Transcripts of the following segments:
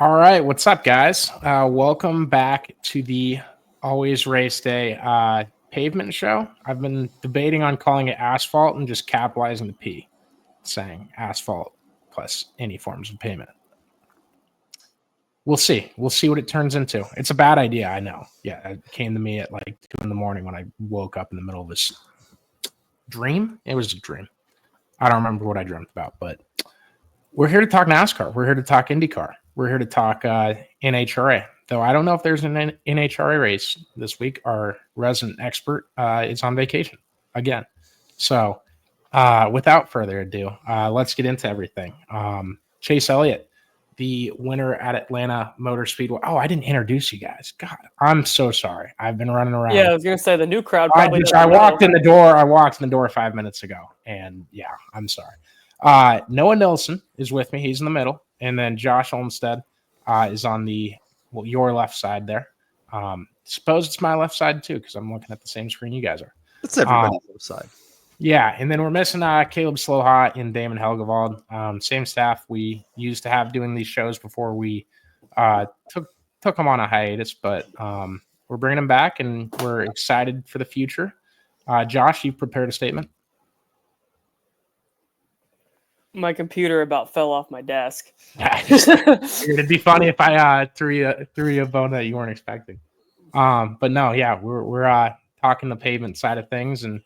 All right, what's up, guys? Welcome back to the Always Race Day pavement show. I've been debating on calling it asphalt and just capitalizing the P, saying asphalt plus any forms of pavement. We'll see. We'll see what it turns into. It's a bad idea, I know. Yeah, it came to me at like 2 a.m. when I woke up in the middle of this dream. It was a dream. I don't remember what I dreamt about, but we're here to talk NASCAR. We're here to talk IndyCar. We're here to talk NHRA, though I don't know if there's an NHRA race this week. Our resident expert is on vacation again. So without further ado, let's get into everything. Chase Elliott, the winner at Atlanta Motor Speedway. Oh, I didn't introduce you guys. God, I'm so sorry. I've been running around. Yeah, I was going to say the new crowd. I walked in the door. I walked in the door 5 minutes ago, and yeah, I'm sorry. Noah Nilsson is with me. He's in the middle. And then Josh Olmstead is on your left side there. Suppose it's my left side too, because I'm looking at the same screen you guys are. It's everybody's left side. Yeah, and then we're missing Caleb Slowhot and Damon Helgevald. Same staff we used to have doing these shows before we took them on a hiatus, but we're bringing them back, and we're excited for the future. Josh, you prepared a statement? My computer about fell off my desk. It'd be funny if I threw you a bone that you weren't expecting. But no, yeah, we're talking the pavement side of things, and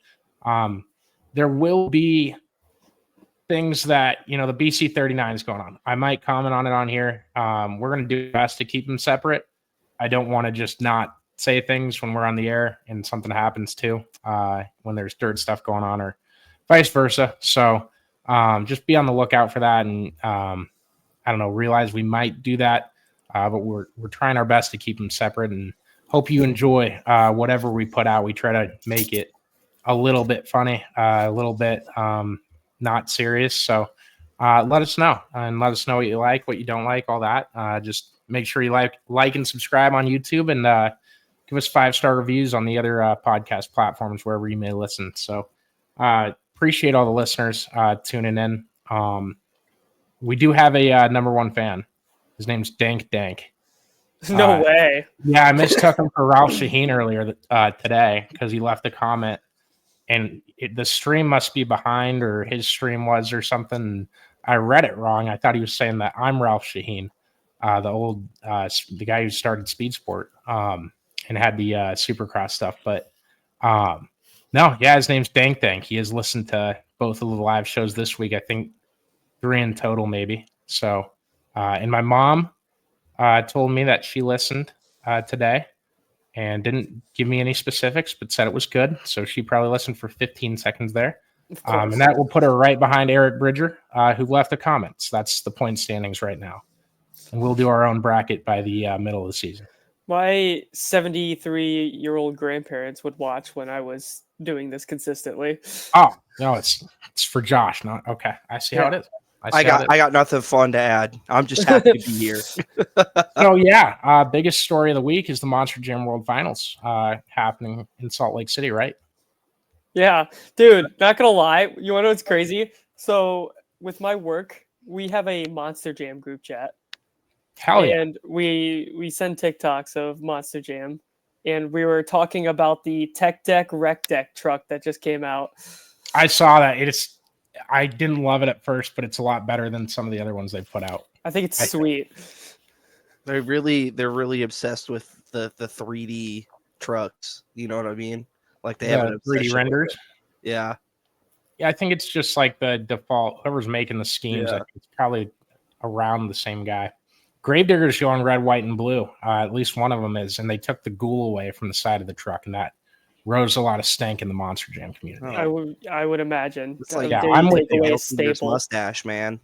there will be things that the BC 39 is going on. I might comment on it on here. We're going to do our best to keep them separate. I don't want to just not say things when we're on the air and something happens too, when there's dirt stuff going on, or vice versa. So. Just be on the lookout for that, and I don't know, realize we might do that, but we're trying our best to keep them separate, and hope you enjoy whatever we put out. We try to make it a little bit funny, a little bit not serious. So let us know, and let us know what you like, what you don't like, all that. Just make sure you like and subscribe on YouTube, and give us 5-star reviews on the other podcast platforms wherever you may listen. So appreciate all the listeners tuning in. We do have a number one fan. His name's Dank. No way. Yeah, I mistook him for Ralph Shaheen earlier today because he left a comment, and the stream must be behind, or his stream was, or something. I read it wrong. I thought he was saying that I'm Ralph Shaheen, the guy who started Speed Sport and had the Supercross stuff, but no, yeah, his name's Dank. He has listened to both of the live shows this week. I think 3 in total, maybe. So, and my mom told me that she listened today and didn't give me any specifics, but said it was good. So she probably listened for 15 seconds there. And that will put her right behind Eric Bridger, who left the comments. That's the point standings right now. And we'll do our own bracket by the middle of the season. My 73-year-old grandparents would watch when I was doing this consistently. Oh, no, it's for Josh. Not okay. I see how it is. I got nothing fun to add. I'm just happy to be here. So yeah, biggest story of the week is the Monster Jam World Finals happening in Salt Lake City, right? Yeah, dude, not gonna lie. You want to know what's crazy? So with my work, we have a Monster Jam group chat. Hell yeah. And we send TikToks of Monster Jam, and we were talking about the Tech Deck Rec Deck truck that just came out. I saw that. I didn't love it at first, but it's a lot better than some of the other ones they've put out. I think it's sweet. They're really obsessed with the 3D trucks. You know what I mean? Like they have 3D renders. Yeah. Yeah, I think it's just like the default. Whoever's making the schemes, I think it's probably around the same guy. Gravedigger's showing red, white, and blue. At least one of them is, and they took the ghoul away from the side of the truck, and that rose a lot of stank in the Monster Jam community. I would imagine. It's like, I'm with you. Staple mustache, man.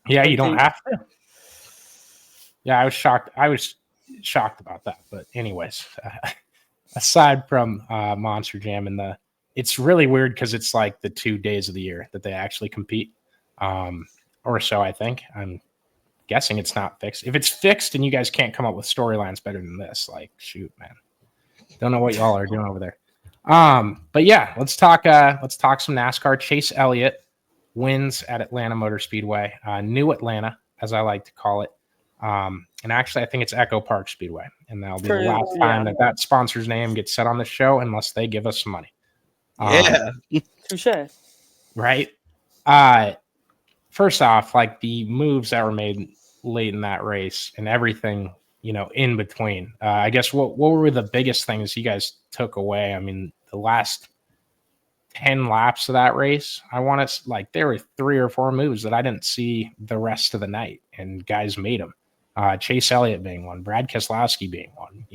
Yeah, you don't have to. Yeah, I was shocked. I was shocked about that. But anyways, aside from Monster Jam, and it's really weird because it's like the 2 days of the year that they actually compete, or so I think. I'm guessing it's not fixed. If it's fixed and you guys can't come up with storylines better than this, like, shoot, man, don't know what y'all are doing over there. But yeah, let's talk some NASCAR. Chase Elliott wins at Atlanta Motor Speedway, New Atlanta, as I like to call it. And actually, I think it's Echo Park Speedway, and that'll be the For- last time that sponsor's name gets said on the show, unless they give us some money. Yeah. Touche. Right. First off, like the moves that were made late in that race and everything, in between. I guess what were the biggest things you guys took away? I mean, the last 10 laps of that race, I want to like there were 3 or 4 moves that I didn't see the rest of the night, and guys made them. Chase Elliott being one, Brad Keselowski being one.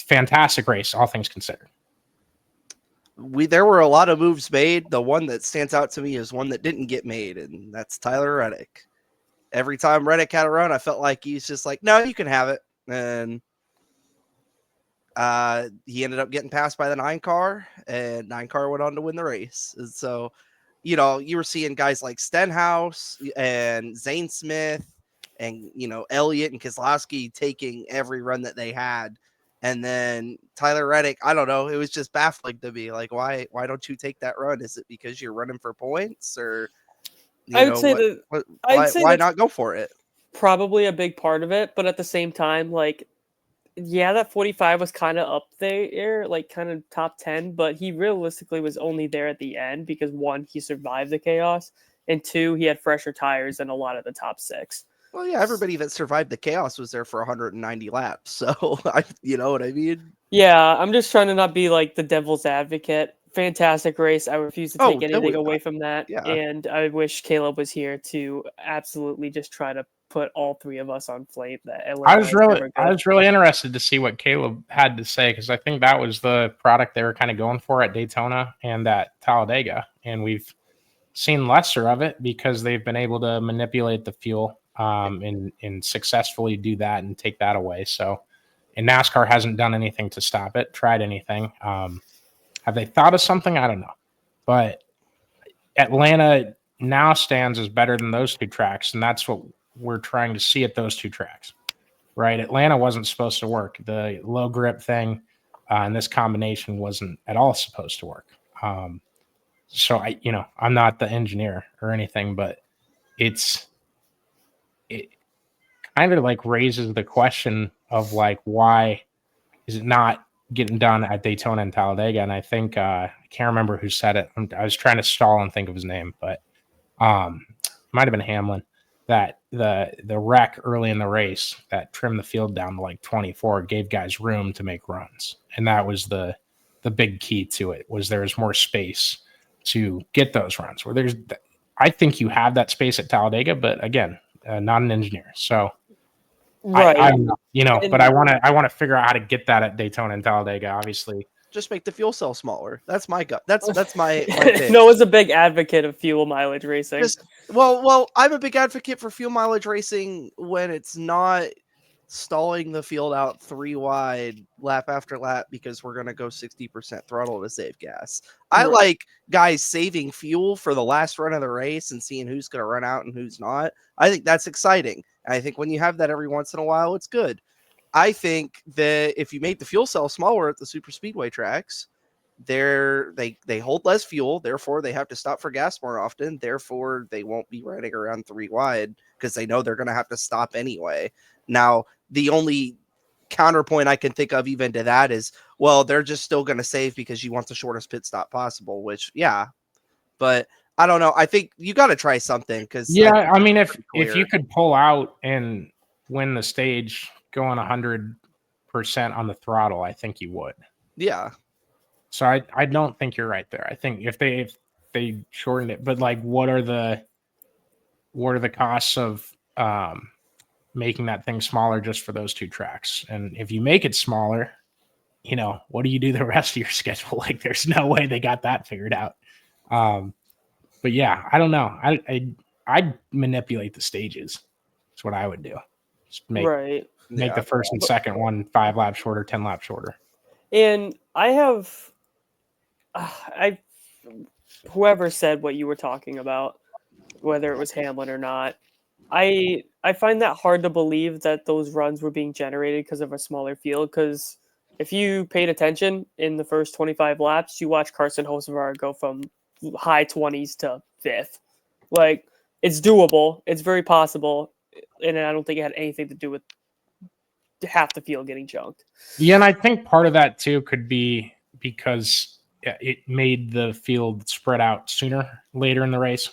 Fantastic race, all things considered. There were a lot of moves made. The one that stands out to me is one that didn't get made, and that's Tyler Reddick. Every time Reddick had a run, I felt like he's just like, no, you can have it. And he ended up getting passed by the 9 car, and 9 car went on to win the race. And so, you were seeing guys like Stenhouse and Zane Smith and, Elliott and Keselowski taking every run that they had. And then Tyler Reddick, I don't know. It was just baffling to me. Like, why don't you take that run? Is it because you're running for points, or why not go for it? Probably a big part of it, but at the same time, like, yeah, that 45 was kind of up there, like kind of top 10, but he realistically was only there at the end because 1, he survived the chaos, and 2, he had fresher tires than a lot of the top 6. Well, yeah, everybody that survived the chaos was there for 190 laps. So, you know what I mean? Yeah, I'm just trying to not be like the devil's advocate. Fantastic race. I refuse to take anything away from that. Yeah. And I wish Caleb was here to absolutely just try to put all 3 of us on flame. I was really interested to see what Caleb had to say, because I think that was the product they were kind of going for at Daytona and at Talladega. And we've seen lesser of it because they've been able to manipulate the fuel and successfully do that and take that away. So, and NASCAR hasn't done anything to stop it, tried anything. Have they thought of something? I don't know. But Atlanta now stands as better than those 2 tracks, and that's what we're trying to see at those 2 tracks, right? Atlanta wasn't supposed to work. The low grip thing and this combination wasn't at all supposed to work. So I'm not the engineer or anything, but it kind of like raises the question of like, why is it not getting done at Daytona and Talladega? And I think I can't remember who said it. I was trying to stall and think of his name, but it might have been Hamlin, that the wreck early in the race that trimmed the field down to like 24 gave guys room to make runs. And that was the big key to it, was there was more space to get those runs. I think you have that space at Talladega, but again, not an engineer. So right. But I want to figure out how to get that at Daytona and Talladega, obviously. Just make the fuel cell smaller. That's my gut. That's my pitch. Noah's a big advocate of fuel mileage racing. Well, I'm a big advocate for fuel mileage racing when it's not stalling the field out 3 wide lap after lap because we're going to go 60% throttle to save gas. I like guys saving fuel for the last run of the race and seeing who's going to run out and who's not. I think that's exciting. And I think when you have that every once in a while, it's good. I think that if you make the fuel cell smaller at the super speedway tracks, they hold less fuel, therefore they have to stop for gas more often, therefore they won't be riding around 3 wide because they know they're going to have to stop anyway. Now, the only counterpoint I can think of even to that is, well, they're just still going to save because you want the shortest pit stop possible, which, yeah, but I don't know. I think you got to try something because I mean, if you could pull out and win the stage going 100% on the throttle, I think you would. Yeah. So I don't think you're right there. I think if they shortened it, but like, what are the costs of making that thing smaller just for those 2 tracks? And if you make it smaller, what do you do the rest of your schedule? Like, there's no way they got that figured out. But yeah, I don't know. I'd manipulate the stages. That's what I would do. Just make the first and second one 5 laps shorter, 10 laps shorter. And whoever said what you were talking about, whether it was Hamlin or not, I find that hard to believe that those runs were being generated because of a smaller field. Because if you paid attention in the first 25 laps, you watch Carson Hocevar go from high 20s to 5th. Like, it's doable. It's very possible. and I don't think it had anything to do with half the field getting junked. Yeah, and I think part of that too could be because it made the field spread out sooner later in the race.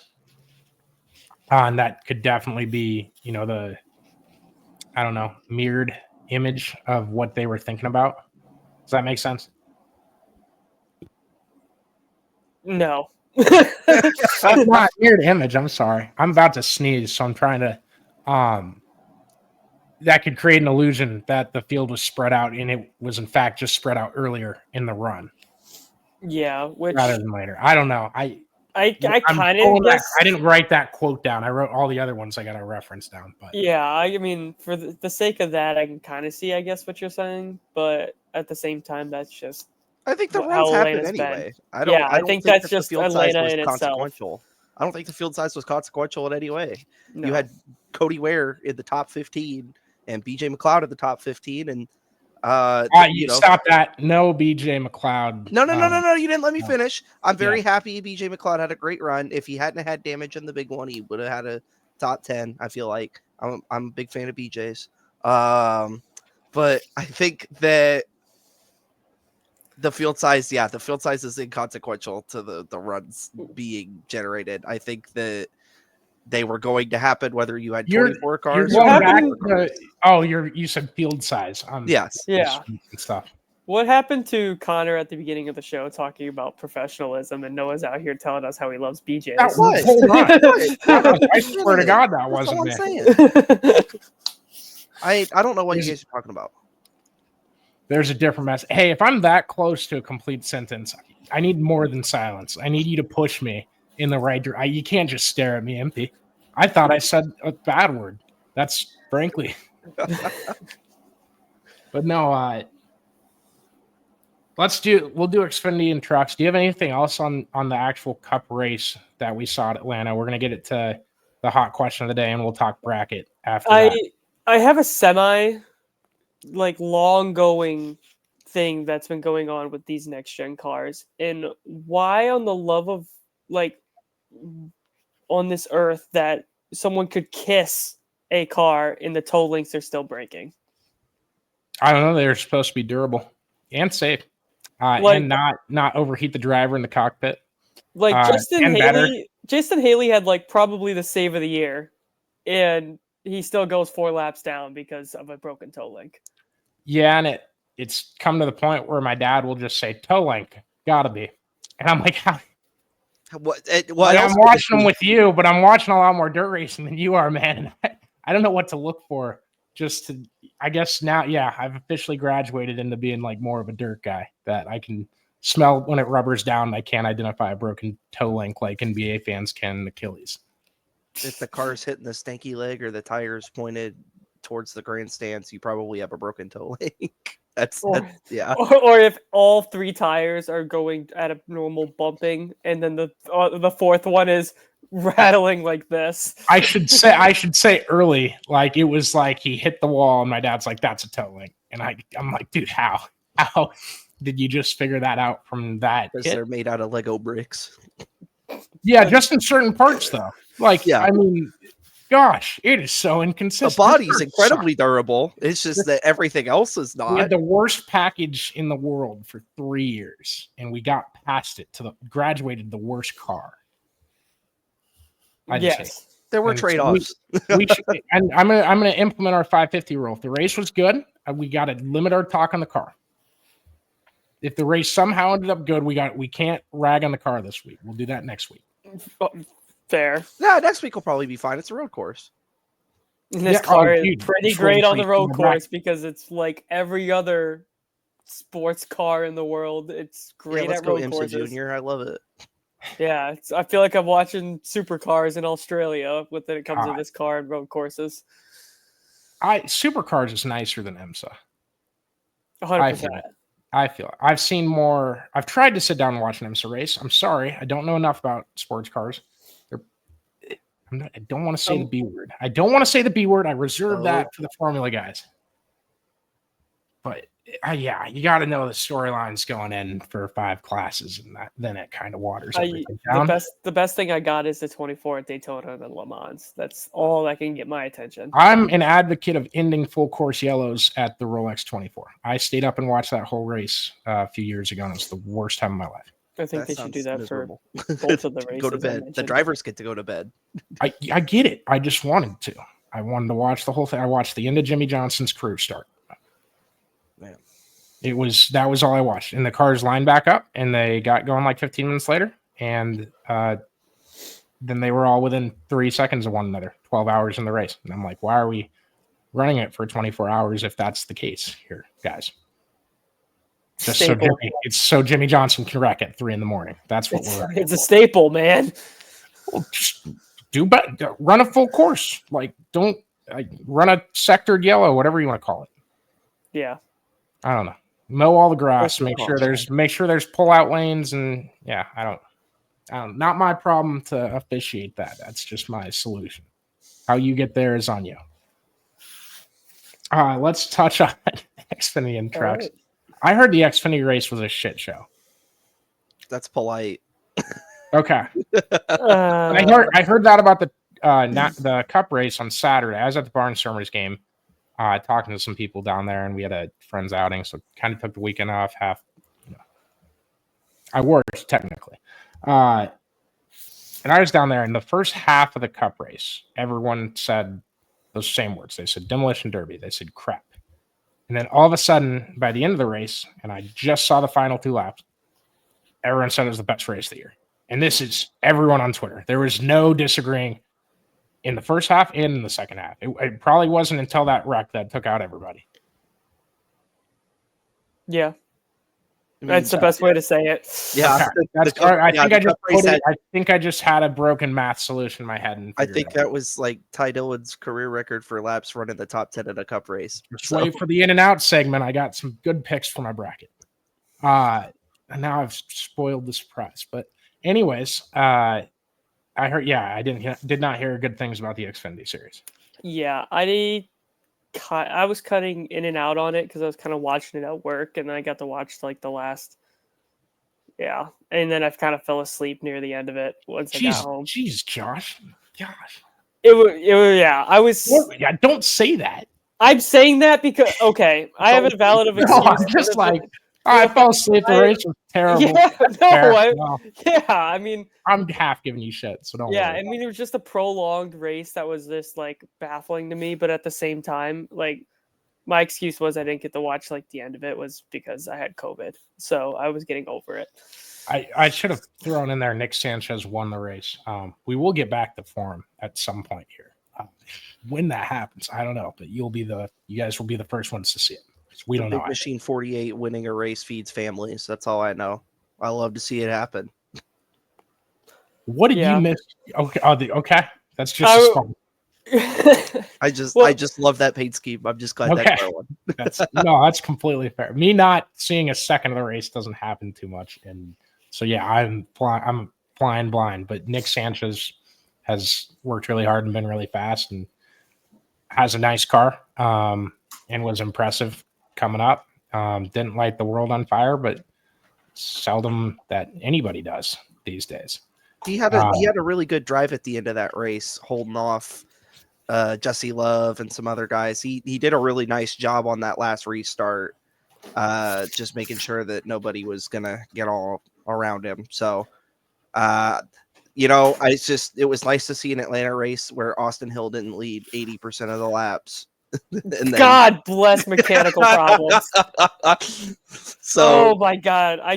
And that could definitely be, the, I don't know, mirrored image of what they were thinking about. Does that make sense? No. It's not mirrored image. I'm sorry. I'm about to sneeze, so I'm trying to. That could create an illusion that the field was spread out, and it was in fact just spread out earlier in the run. Yeah, which rather than later. I don't know. I kind of guess I didn't write that quote down. I wrote all the other ones I got a reference down. But yeah, I mean, for the sake of that, I can kind of see, I guess, what you're saying, but at the same time, that's just. I think the how runs happen Atlanta's anyway. been. I don't think think that's that just the field Atlanta size was in itself. consequential. I don't think the field size was consequential in any way. No. You had Cody Ware in the top 15 and BJ McLeod in the top 15, and stop that. No, BJ McLeod. No. You didn't let me finish. I'm very happy BJ McLeod had a great run. If he hadn't had damage in the big one, he would have had a top 10. I feel like I'm a big fan of BJ's. But I think that the field size is inconsequential to the runs being generated. I think that they were going to happen whether you had 24 cars. You said field size. Yes. Yeah. And stuff. What happened to Connor at the beginning of the show talking about professionalism, and Noah's out here telling us how he loves BJ's? That was. I swear to God, that wasn't me. I don't know what you guys are talking about. There's a different mess. Hey, if I'm that close to a complete sentence, I need more than silence. I need you to push me in the right direction. You can't just stare at me empty. I thought I said a bad word. That's frankly. But no, we'll do Xfinity and trucks. Do you have anything else on the actual cup race that we saw at Atlanta? We're going to get it to the hot question of the day, and we'll talk bracket after that. I have a long going thing that's been going on with these next gen cars, and why on the love of on this earth that someone could kiss a car and the toe links are still breaking. I don't know. They're supposed to be durable and safe, and not overheat the driver in the cockpit. Justin Haley had probably the save of the year, and he still goes 4 laps down because of a broken toe link. Yeah, and it's come to the point where my dad will just say, toe link, gotta be. And I'm like, how? I'm watching them with you, but I'm watching a lot more dirt racing than you are, man. And I don't know what to look for. I guess now, I've officially graduated into being more of a dirt guy, that I can smell when it rubbers down. I can't identify a broken toe link like NBA fans can Achilles. If the car's hitting the stanky leg or the tires pointed towards the grandstands, you probably have a broken toe link. Or if all 3 tires are going at a normal bumping, and then the 4th one is rattling like this. I should say early, it was he hit the wall, and my dad's like, "That's a toe link," and I'm like, "Dude, how did you just figure that out from that?" Because they're made out of Lego bricks. Yeah, just in certain parts though. I mean, gosh, it is so inconsistent. The body's incredibly durable. It's just that everything else is not. We had the worst package in the world for 3 years, and we got past it graduated the worst car. Yes, there were trade-offs. And I'm gonna implement our 550 rule. If the race was good, we got to limit our talk on the car. If the race somehow ended up good, we can't rag on the car this week. We'll do that next week. Fair. Yeah, next week will probably be fine. It's a road course. And this car is pretty great on the road course because it's like every other sports car in the world. It's great at road courses. Junior, I love it. Yeah, I feel like I'm watching supercars in Australia when it comes to this car and road courses. Supercars is nicer than IMSA. 100%. I feel it. I've seen more. I've tried to sit down and watch an IMSA race. I'm sorry, I don't know enough about sports cars. I don't want to say the B word. I reserve that for the Formula guys. But yeah, you got to know the storylines going in for 5 classes, and then it kind of waters everything down. The best thing I got is the 24 at Daytona and Le Mans. That's all that can get my attention. I'm an advocate of ending full course yellows at the Rolex 24. I stayed up and watched that whole race a few years ago, and it's the worst time of my life. I think they should do that miserable. for both of the races. Go to bed. The drivers get to go to bed. I get it. I just wanted to. I wanted to watch the whole thing. I watched the end of Jimmy Johnson's career start. Man. That was all I watched. And the cars lined back up, and they got going like 15 minutes later, and then they were all within 3 seconds of one another, 12 hours in the race. And I'm like, why are we running it for 24 hours if that's the case here, guys? Just so Jimmy Johnson can wreck at 3 a.m. That's what we're running. It's a staple, man. Well, just do better. Run a full course. Like, don't run a sectored yellow, whatever you want to call it. Yeah. I don't know. Mow all the grass. Make sure there's pull out lanes, and yeah, I don't. Not my problem to officiate that. That's just my solution. How you get there is on you. Let's touch on Xfinity and trucks. Right. I heard the Xfinity race was a shit show. That's polite. Okay. I heard that about the Cup race on Saturday. I was at the Barnstormers game, talking to some people down there, and we had a friends outing, so kind of took the weekend off. I worked technically, and I was down there. In the first half of the Cup race, everyone said those same words. They said demolition derby. They said crap. And then all of a sudden, by the end of the race, and I just saw the final 2 laps, everyone said it was the best race of the year. And this is everyone on Twitter. There was no disagreeing in the first half and in the second half. It probably wasn't until that wreck that took out everybody. Yeah. That's the best way to say it. Yeah. I think I just had a broken math solution in my head. And I think that was like Ty Dillon's career record for laps running the top 10 in a Cup race. Just wait for the in and out segment. I got some good picks for my bracket. And now I've spoiled the surprise. But anyways, I heard, I did not hear good things about the Xfinity series. Yeah, I was cutting in and out on it because I was kind of watching it at work, and then I got to watch like the last. Yeah, and then I kind of fell asleep near the end of it once I got home. Jeez, Josh. It was. Yeah, I was. Yeah, don't say that. I'm saying that because I have a valid of excuse. No, I'm just like. I fell asleep. The race was terrible. Yeah, I mean, I'm half giving you shit, so don't. Yeah, worry. I mean, it was just a prolonged race that was just like baffling to me, but at the same time, like my excuse was I didn't get to watch like the end of it was because I had COVID, so I was getting over it. I should have thrown in there. Nick Sanchez won the race. We will get back to form at some point here. When that happens, I don't know, but you guys will be the first ones to see it. We don't know. Big Machine 48 winning a race feeds families. That's all I know. I love to see it happen. What did you miss? Okay. That's just fun. I just love that paint scheme. I'm just glad that's going. That's completely fair. Me not seeing a second of the race doesn't happen too much, and so I'm flying blind. But Nick Sanchez has worked really hard and been really fast, and has a nice car, and was impressive coming up. Didn't light the world on fire, but seldom that anybody does these days. He had a really good drive at the end of that race, holding off Jesse Love and some other guys. He did a really nice job on that last restart, just making sure that nobody was gonna get all around him. So, it was nice to see an Atlanta race where Austin Hill didn't lead 80% of the laps. God bless mechanical problems. So, oh my God, I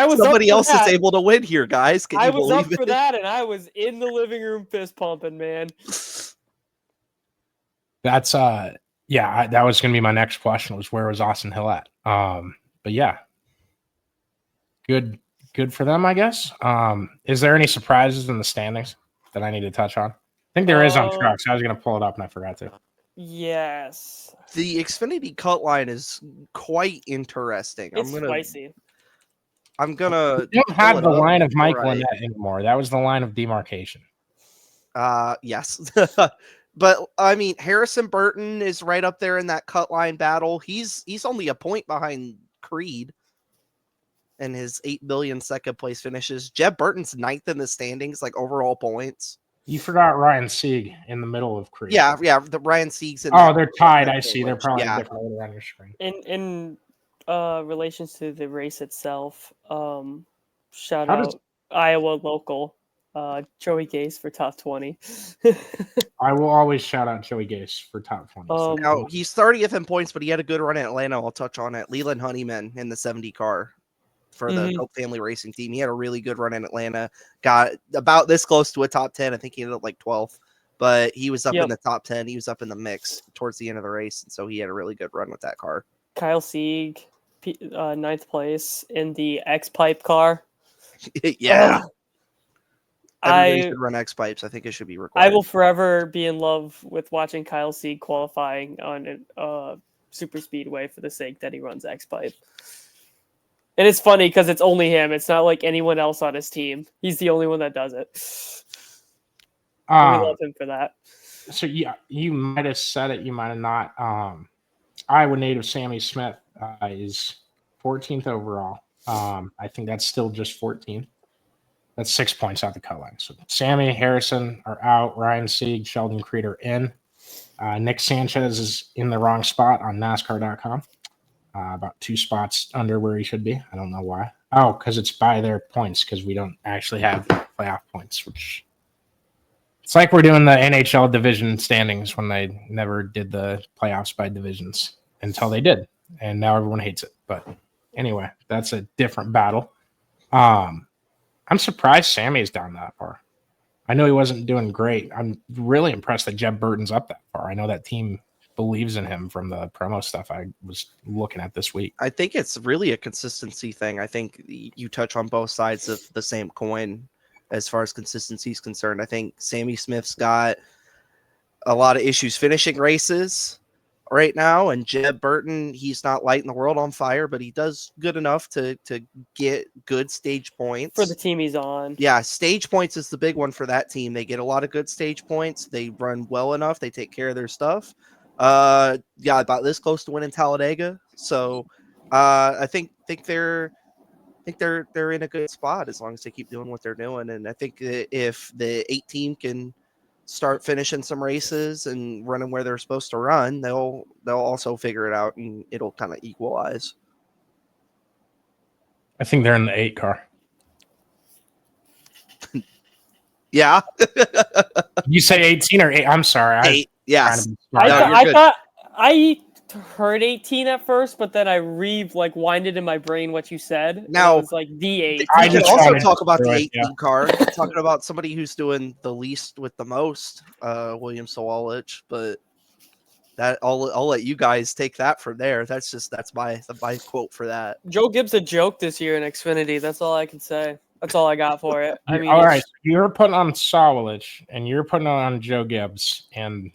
was somebody else is able to win here, guys. Can you believe it? I was up for that, and I was in the living room fist pumping, man. That's that was gonna be my next question, was where was Austin Hill at? But yeah, good for them, I guess. Is there any surprises in the standings that I need to touch on? I think there is on trucks. I was gonna pull it up and I forgot to. Yes. The Xfinity cut line is quite interesting. It's spicy. I'm gonna. You don't have the line of Mike Lynette anymore. That was the line of demarcation. Yes. But I mean, Harrison Burton is right up there in that cut line battle. He's only a point behind Creed and his 8 billion second place finishes. Jeb Burton's ninth in the standings, like overall points. You forgot Ryan Sieg in the middle of Creed. Yeah. The Ryan Sieg's in. Oh, they're tied. I see. They're probably Yeah. different order on your screen. In relations to the race itself, shout How does- out Iowa local, Joey Gase for top 20. I will always shout out Joey Gase for top 20. So Now he's 30th in points, but he had a good run at Atlanta. I'll touch on it. Leland Honeyman in the 70 car for the Coke Family Racing team. He had a really good run in Atlanta. Got about this close to a top 10. I think he ended up like 12th, but he was up in the top 10. He was up in the mix towards the end of the race, and so he had a really good run with that car. Kyle Sieg, 9th place in the X-Pipe car. Yeah. Everybody should run X pipes. I think it should be required. I will forever be in love with watching Kyle Sieg qualifying on Super Speedway for the sake that he runs X pipe. And it's funny because it's only him. It's not like anyone else on his team. He's the only one that does it. We love him for that. So yeah, you might have said it. You might have not. Iowa native Sammy Smith is 14th overall. I think that's still just 14th. That's 6 points out the cut line. So Sammy, Harrison are out. Ryan Sieg, Sheldon Creed are in. Nick Sanchez is in the wrong spot on NASCAR.com. About 2 spots under where he should be. I don't know why. Oh, because it's by their points, because we don't actually have playoff points, which it's like we're doing the NHL division standings when they never did the playoffs by divisions until they did. And now everyone hates it. But anyway, that's a different battle. I'm surprised Sammy's down that far. I know he wasn't doing great. I'm really impressed that Jeb Burton's up that far. I know that team believes in him from the promo stuff I was looking at this week. I think it's really a consistency thing. I think you touch on both sides of the same coin as far as consistency is concerned. I think Sammy Smith's got a lot of issues finishing races right now, and Jeb Burton, he's not lighting the world on fire, but he does good enough to get good stage points for the team he's on. Yeah, stage points is the big one for that team. They get a lot of good stage points. They run well enough. They take care of their stuff. Yeah, about this close to winning Talladega. So I think they're in a good spot as long as they keep doing what they're doing. And I think if the 8 team can start finishing some races and running where they're supposed to run, they'll also figure it out and it'll kind of equalize. I think they're in the 8 car. Yeah. You say 18 or 8? I'm sorry. 8. Yes. I thought I heard 18 at first, but then I winded in my brain what you said. Now it was like the 8. I can also talk about the 18 yeah. car. Talking about somebody who's doing the least with the most, William Sawalich, but that I'll let you guys take that from there. That's my quote for that. Joe Gibbs a joke this year in Xfinity. That's all I can say. That's all I got for it. I mean, all right, you're putting on Sawalich and you're putting on Joe Gibbs, and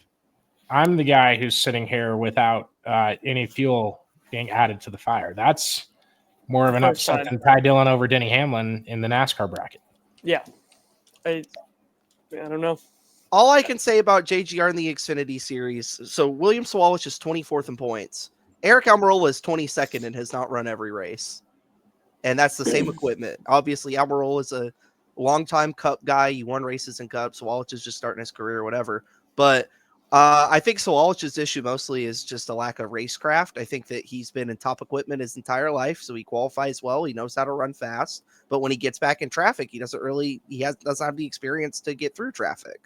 I'm the guy who's sitting here without any fuel being added to the fire. That's more of an upset than Ty Dillon over Denny Hamlin in the NASCAR bracket. Yeah, I don't know. All I can say about JGR in the Xfinity series, so William Sawalich is 24th in points. Eric Almirola is 22nd and has not run every race. And that's the same equipment. Obviously, Almirola is a longtime Cup guy. He won races in Cup. Sawalich is just starting his career or whatever. But I think Sawalich's issue mostly is just a lack of racecraft. I think that he's been in top equipment his entire life, so he qualifies well. He knows how to run fast. But when he gets back in traffic, he doesn't have the experience to get through traffic.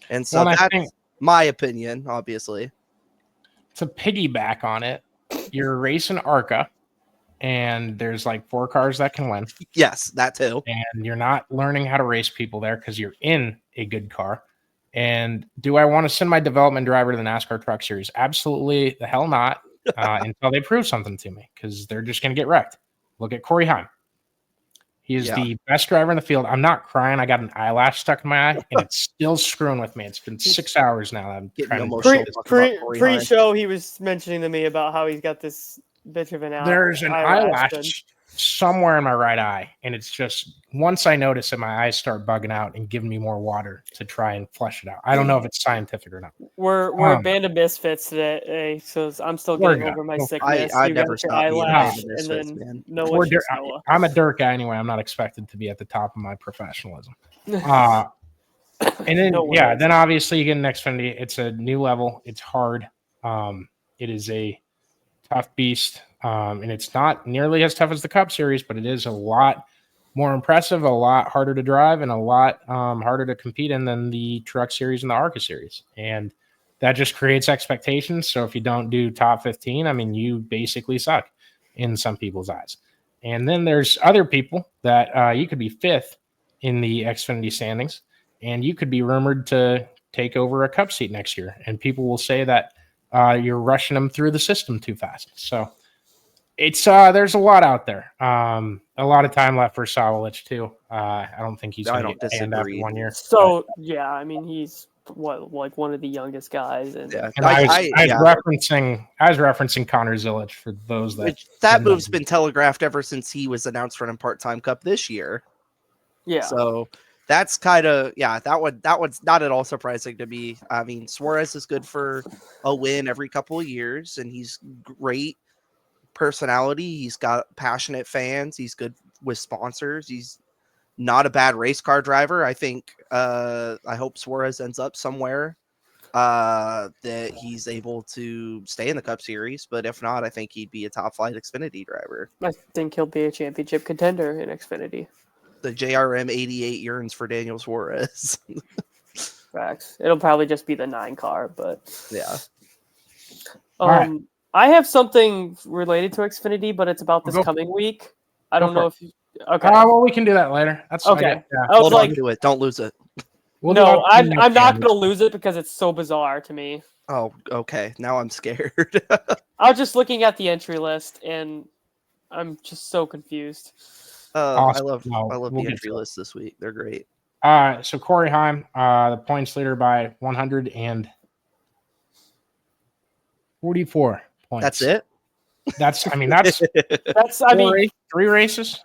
And so that's my opinion, obviously. To piggyback on it, you're racing ARCA, and there's like 4 cars that can win. Yes, that too. And you're not learning how to race people there because you're in a good car. And do I want to send my development driver to the NASCAR Truck Series? Absolutely the hell not, until they prove something to me, because they're just going to get wrecked. Look at Corey Heim. He is the best driver in the field. I'm not crying. I got an eyelash stuck in my eye, and it's still screwing with me. It's been 6 hours now. I'm getting emotional. Pre-show, he was mentioning to me about how he's got this bitch of an eye. There's an eyelash somewhere in my right eye, and it's just once I notice it, my eyes start bugging out and giving me more water to try and flush it out. I don't know if it's scientific or not. We're a band of misfits today, so I'm still We're getting good. over my Well, sickness. I you never got your stopped being a band eyelash, of and misfits, then man. Noah We're shoots dirt- Noah. I'm a dirt guy anyway. I'm not expected to be at the top of my professionalism. And then No one yeah, is. then obviously you get an Xfinity. It's a new level. It's hard. It is a tough beast, and it's not nearly as tough as the Cup Series, but it is a lot more impressive, a lot harder to drive, and a lot harder to compete in than the Truck Series and the ARCA Series. And that just creates expectations. So if you don't do top 15, I mean, you basically suck in some people's eyes. And then there's other people that you could be fifth in the Xfinity standings, and you could be rumored to take over a Cup seat next year. And people will say that you're rushing them through the system too fast. So it's there's a lot out there. A lot of time left for Sawalich too. I don't think he's I going to don't get banned after disagree. 1 year. So yeah, I mean he's like one of the youngest guys, and Yeah, And I was yeah. referencing Connor Zillich for those that That move's been telegraphed ever since he was announced running part-time Cup this year. yeah. So that's kind of that one's not at all surprising to me. I mean, Suarez is good for a win every couple of years, and he's great personality. He's got passionate fans. He's good with sponsors. He's not a bad race car driver. I think I hope Suarez ends up somewhere that he's able to stay in the Cup Series, but if not, I think he'd be a top flight Xfinity driver. I think he'll be a championship contender in Xfinity. The JRM 88 yearns for Daniel Suarez. Facts. It'll probably just be the 9 car, but Yeah. right. I have something related to Xfinity, but it's about this Go- coming week. I go don't for know it. if you, okay. Well, we can do that later. That's Okay. yeah. I was Hold like, on to it. Don't lose it. We'll do no, that I'm not gonna lose it because it's so bizarre to me. Oh, okay. Now I'm scared. I was just looking at the entry list and I'm just so confused. Awesome. I love We'll the get entry to it. list this week. They're great. So Corey Heim, the points leader by 144 points. That's it. That's That's I mean, 3 races.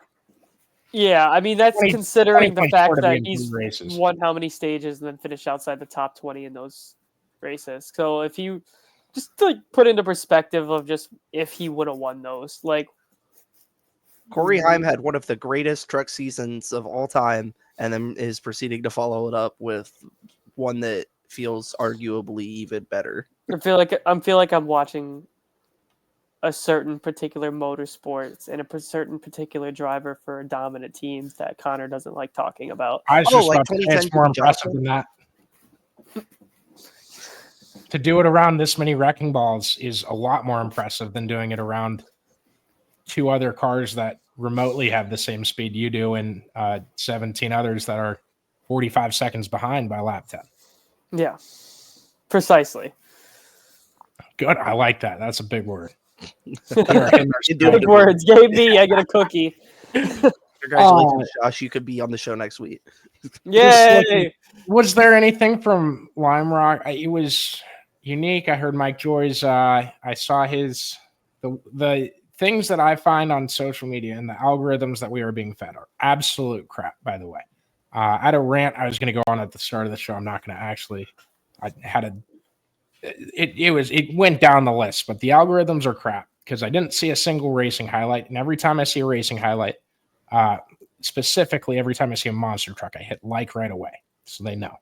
yeah, I mean that's 20 considering the 20 fact short of that the he's races. won how many stages and then finished outside the top 20 in those races. So if you just like put into perspective of just if he would have won those, like Corey Heim had one of the greatest truck seasons of all time, and then is proceeding to follow it up with one that feels arguably even better. I feel like I'm watching a certain particular motorsports and a certain particular driver for a dominant team that Connor doesn't like talking about. I was Oh, just like about to say it's 2010 more Jimmy impressive Johnson? than that. To do it around this many wrecking balls is a lot more impressive than doing it around 2 other cars that remotely have the same speed you do and 17 others that are 45 seconds behind by lap 10. Yeah, precisely. Good. I like that. That's a big word. Big words. Gave me. I get a cookie. Congratulations, Josh. You could be on the show next week. Yay! Was there anything from Lime Rock? It was unique. I heard Mike Joy's. I saw his the things that I find on social media and the algorithms that we are being fed are absolute crap. By the way, I had a rant I was going to go on at the start of the show. I'm not going to actually. I had a. It went down the list, but the algorithms are crap because I didn't see a single racing highlight, and every time I see a racing highlight, specifically every time I see a monster truck, I hit like right away. So they know.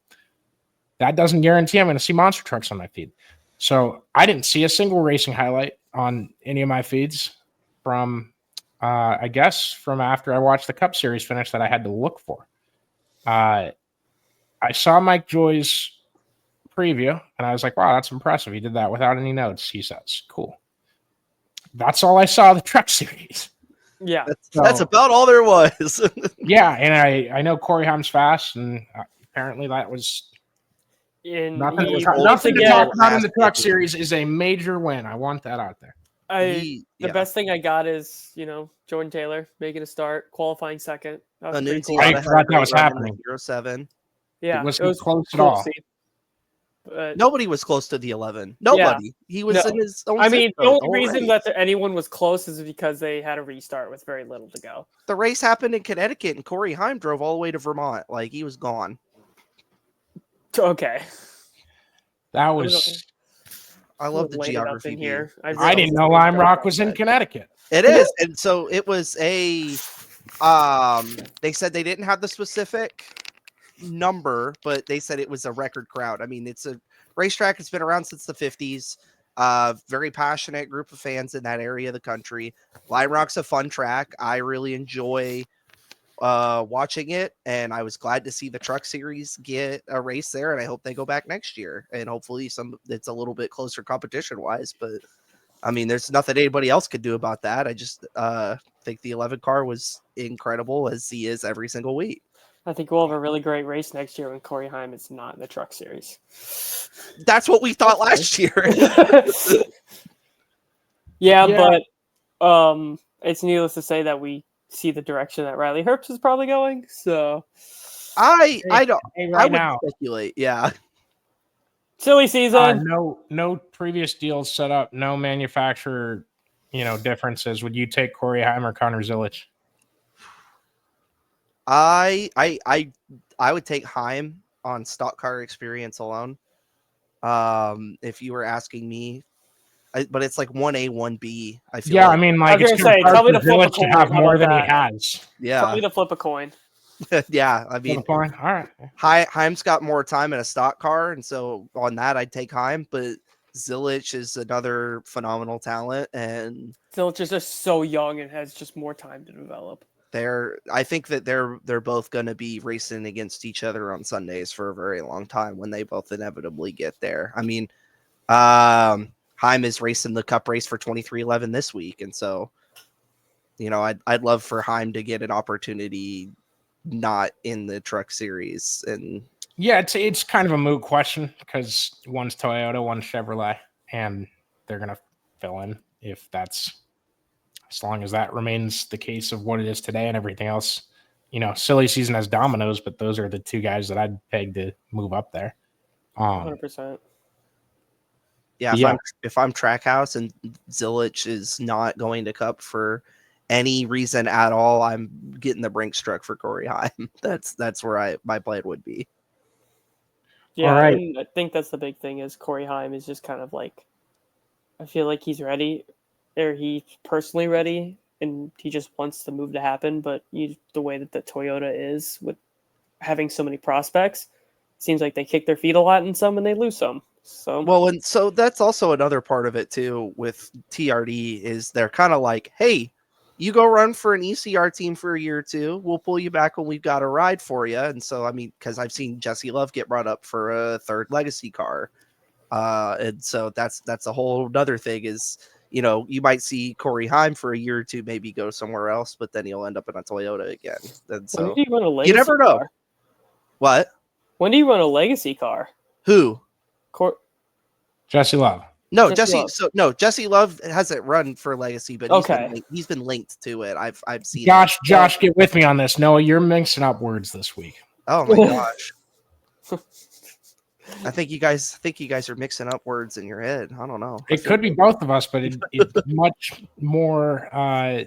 That doesn't guarantee I'm going to see monster trucks on my feed. So I didn't see a single racing highlight on any of my feeds from, I guess, from after I watched the Cup Series finish that I had to look for. I saw Mike Joy's preview, and I was like, wow, that's impressive. He did that without any notes, he says. Cool. That's all I saw of the Truck Series. Yeah. That's about all there was. Yeah, and I know Corey Heim's fast, and apparently that was nothing to talk about in the Truck Series is a major win. I want that out there. The best thing I got is, Jordan Taylor making a start, qualifying second. That was pretty cool. I forgot that was happening. 07. Yeah, it wasn't close at all. Nobody was close to the 11. Nobody. He was in his own. I mean, the zone only reason already. that anyone was close is because they had a restart with very little to go. The race happened in Connecticut, and Corey Heim drove all the way to Vermont. Like, he was gone. Okay. That was. I love the Laid it up geography in here. I didn't know Lime Rock was in Connecticut. It is, and so it was a. They said they didn't have the specific number, but they said it was a record crowd. I mean, it's a racetrack that's been around since the 50s. Very passionate group of fans in that area of the country. Lime Rock's a fun track. I really enjoy watching it, and I was glad to see the truck series get a race there, and I hope they go back next year, and hopefully it's a little bit closer competition wise. But I mean, there's nothing anybody else could do about that. I just think the 11 car was incredible, as he is every single week. I think we'll have a really great race next year when Corey Heim is not in the truck series. That's what we thought last year. But it's needless to say that we see the direction that Riley Herbst is probably going. So I don't. I would now. speculate. Yeah. Silly season. No previous deals set up. No manufacturer, differences. Would you take Corey Heim or Connor Zilich? I would take Heim on stock car experience alone. If you were asking me, but it's like 1A, 1B. I feel. Yeah, like. I mean, I was gonna say, tell me to flip a Zilich coin. to have How more about than he that? has. Yeah. Tell me to flip a coin. Yeah, I mean, All right. Heim's got more time in a stock car, and so on that, I'd take Heim. But Zilich is another phenomenal talent, and Zilich is just so young and has just more time to develop. I think that they're both going to be racing against each other on Sundays for a very long time when they both inevitably get there. I mean, Heim is racing the Cup race for 2311 this week, and so I'd love for Heim to get an opportunity not in the truck series. And yeah, it's kind of a moot question because one's Toyota, one's Chevrolet, and they're gonna fill in if that's as long as that remains the case of what it is today and everything else. Silly season has dominoes, but those are the two guys that I'd peg to move up there. 100%. Yeah, if I'm Trackhouse and Zilich is not going to Cup for any reason at all, I'm getting the Brinks truck for Corey Heim. That's where my plan would be. Yeah, all right. And I think that's the big thing is Corey Heim is just kind of like, I feel like he's ready, or he's personally ready, and he just wants the move to happen. But the way that the Toyota is with having so many prospects, it seems like they kick their feet a lot in some and they lose some. So and so that's also another part of it too with TRD is they're kind of like, hey, you go run for an ECR team for a year or two. We'll pull you back when we've got a ride for you. And so, I mean, because I've seen Jesse Love get brought up for a third legacy car. And so that's a whole other thing is, you might see Corey Heim for a year or two, maybe go somewhere else, but then he'll end up in a Toyota again. And so when do you run a legacy you never know. car? What? When do you run a legacy car? Who? Jesse Love. No, Jesse Love. Jesse Love hasn't run for Legacy, but he's been linked to it. I've seen. Josh, get with me on this. Noah, you're mixing up words this week. Oh my gosh! I think you guys are mixing up words in your head. I don't know. It could be both of us, but it's much more. I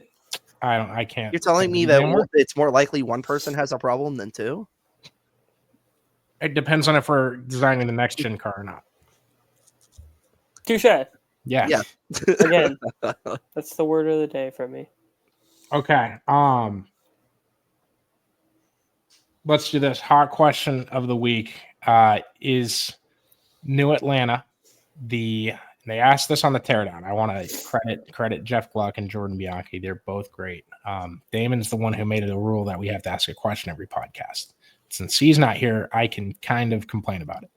can't. You're telling me that it's more likely one person has a problem than two? It depends on if we're designing the next gen car or not. Touche. Yeah. Again, that's the word of the day for me. Okay. Let's do this. Hot question of the week is New Atlanta. They asked this on the teardown. I want to credit Jeff Gluck and Jordan Bianchi. They're both great. Damon's the one who made it a rule that we have to ask a question every podcast. Since he's not here, I can kind of complain about it.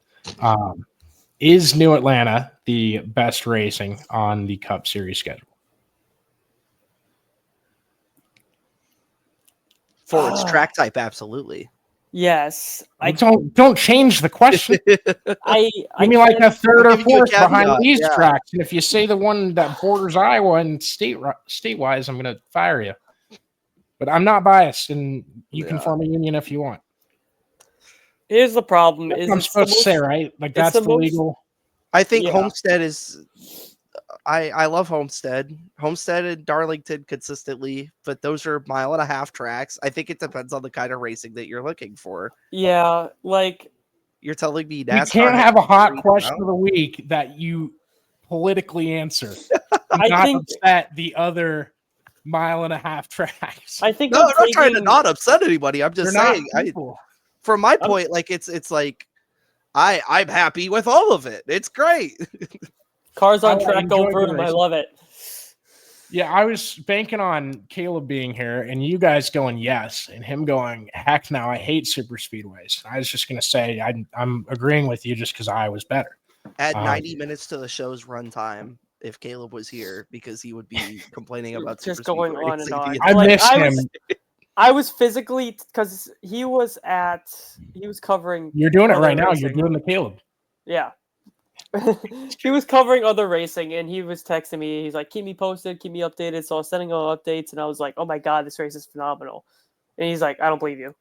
Is New Atlanta the best racing on the Cup Series schedule? For its track type, absolutely. Yes. Don't change the question. I mean, like a third or fourth behind these yeah. tracks. And if you say the one that borders Iowa and state-wise, I'm going to fire you. But I'm not biased, and you can form a union if you want. Here's the problem: That's is what I'm it's the supposed to say, most, right? Like it's that's the the most, legal. I think Yeah. Homestead is. I love Homestead and Darlington consistently, but those are 1.5-mile tracks. I think it depends on the kind of racing that you're looking for. yeah, like You're telling me We NASCAR can't has have a hot street question route? of the week that you politically answer. I Not think upset the other 1.5-mile tracks. I think No, we're I'm not trying to taking- not upset anybody. I'm just They're not saying. people. From my I'm- point, like it's like I'm happy with all of it. It's great. cars on I track enjoy over the him. I racing. love it. Yeah, I was banking on Caleb being here and you guys going yes, and him going heck no, I hate super speedways. I was just gonna say I'm agreeing with you just because I was better. Add 90 minutes to the show's runtime if Caleb was here, because he would be complaining about Just super going speedway on and racing on. the I entire miss I him. I was physically, because he was covering. You're doing it other right now. racing. You're doing the Caleb. Yeah. He was covering other racing and he was texting me. He's like, keep me posted, keep me updated. So I was sending all updates and I was like, oh my God, this race is phenomenal. And he's like, I don't believe you.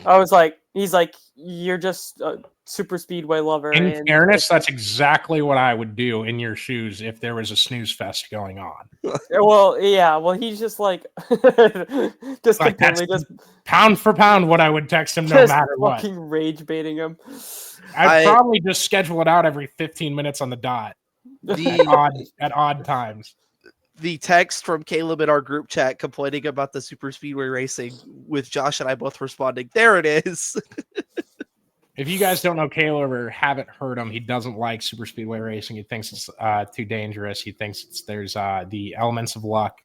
I was like, he's like, you're just a super speedway lover. In and fairness, that's exactly what I would do in your shoes if there was a snooze fest going on. well, yeah, well, he's just like, just Like, completely that's just pound for pound what I would text him no just matter what. fucking rage baiting him. I'd probably just schedule it out every 15 minutes on the dot at odd times. The text from Caleb in our group chat complaining about the super speedway racing, with Josh and I both responding, there it is. If you guys don't know Caleb or haven't heard him, he doesn't like super speedway racing. He thinks it's too dangerous. He thinks there's the elements of luck.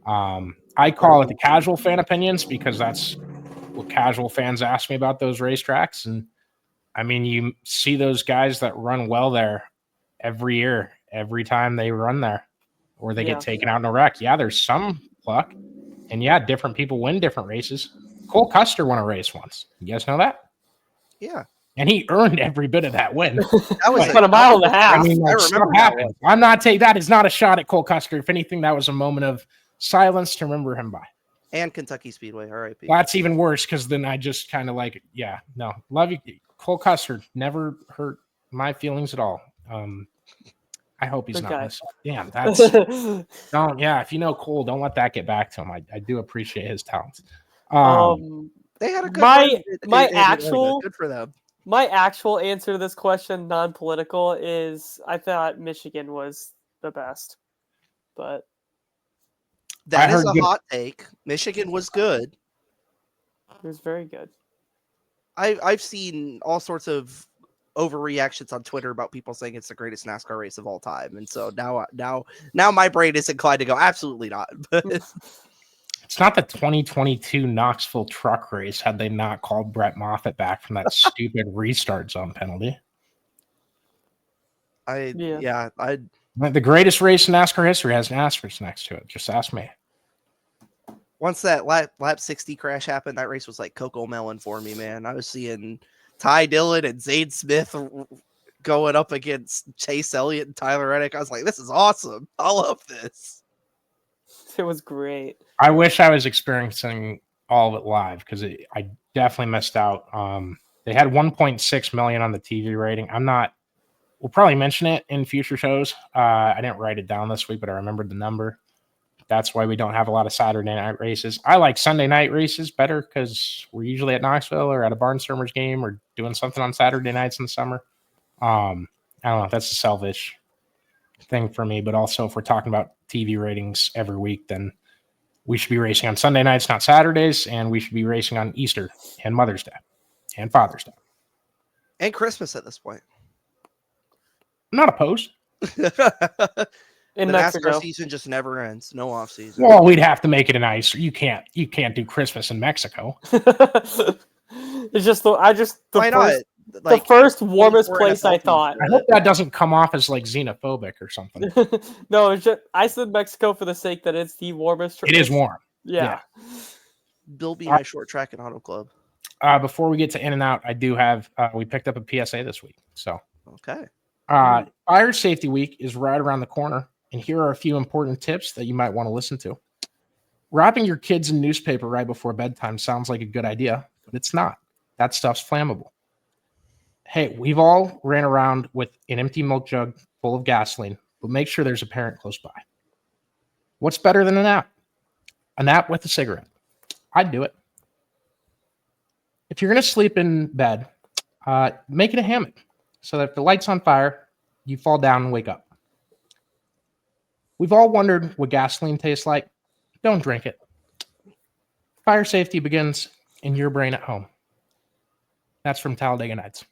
I call it the casual fan opinions because that's what casual fans ask me about those racetracks. And I mean, you see those guys that run well there every year, every time they run there, or they get taken out in a wreck. Yeah, there's some luck. And yeah, different people win different races. Cole Custer won a race once. You guys know that? Yeah. And he earned every bit of that win. That was But a mile and a half. I mean, like, stuff remember that happened. one. I'm not taking that is not a shot at Cole Custer. If anything, that was a moment of silence to remember him by. And Kentucky Speedway, RIP. Well, that's even worse because then I just kind of like, yeah, no, love you, Cole Custer. Never hurt my feelings at all. I hope he's not listening. Damn, that's don't. Yeah, if you know Cole, don't let that get back to him. I do appreciate his talents. They had a good run. Good for them. My actual answer to this question, non-political, is I thought Michigan was the best, but that is a hot take. Michigan was good. It was very good. I've seen all sorts of overreactions on Twitter about people saying it's the greatest NASCAR race of all time, and so now my brain is inclined to go absolutely not. But it's not the 2022 Knoxville truck race had they not called Brett Moffitt back from that stupid restart zone penalty. The greatest race in NASCAR history has an asterisk next to it. Just ask me. Once that lap 60 crash happened, that race was like Coco Melon for me, man. I was seeing Ty Dillon and Zane Smith going up against Chase Elliott and Tyler Reddick. I was like, this is awesome. I love this. It was great. I wish I was experiencing all of it live because I definitely missed out. They had 1.6 million on the TV rating. We'll probably mention it in future shows. I didn't write it down this week, but I remembered the number. That's why we don't have a lot of Saturday night races. I like Sunday night races better because we're usually at Knoxville or at a Barnstormers game or doing something on Saturday nights in the summer. I don't know. That's a selfish thing for me. But also, if we're talking about TV ratings every week, then we should be racing on Sunday nights, not Saturdays, and we should be racing on Easter and Mother's Day and Father's Day. And Christmas at this point. I'm not opposed. In the Mexico. NASCAR season just never ends. No off season. Well, we'd have to make it an ice. You can't do Christmas in Mexico. It's just Why not? The first warmest place I thought. I hope that doesn't come off as like xenophobic or something. No, it's just I said Mexico for the sake that it's the warmest. It is warm. Yeah. Bill be my short track and auto club. Before we get to in and out, I do have we picked up a PSA this week. So okay. Fire Safety Week is right around the corner, and here are a few important tips that you might want to listen to. Wrapping your kids in newspaper right before bedtime sounds like a good idea, but it's not. That stuff's flammable. hey, we've all ran around with an empty milk jug full of gasoline, but make sure there's a parent close by. What's better than a nap? A nap with a cigarette. I'd do it. If you're going to sleep in bed, make it a hammock so that if the light's on fire, you fall down and wake up. We've all wondered what gasoline tastes like. Don't drink it. Fire safety begins in your brain at home. That's from Talladega Nights.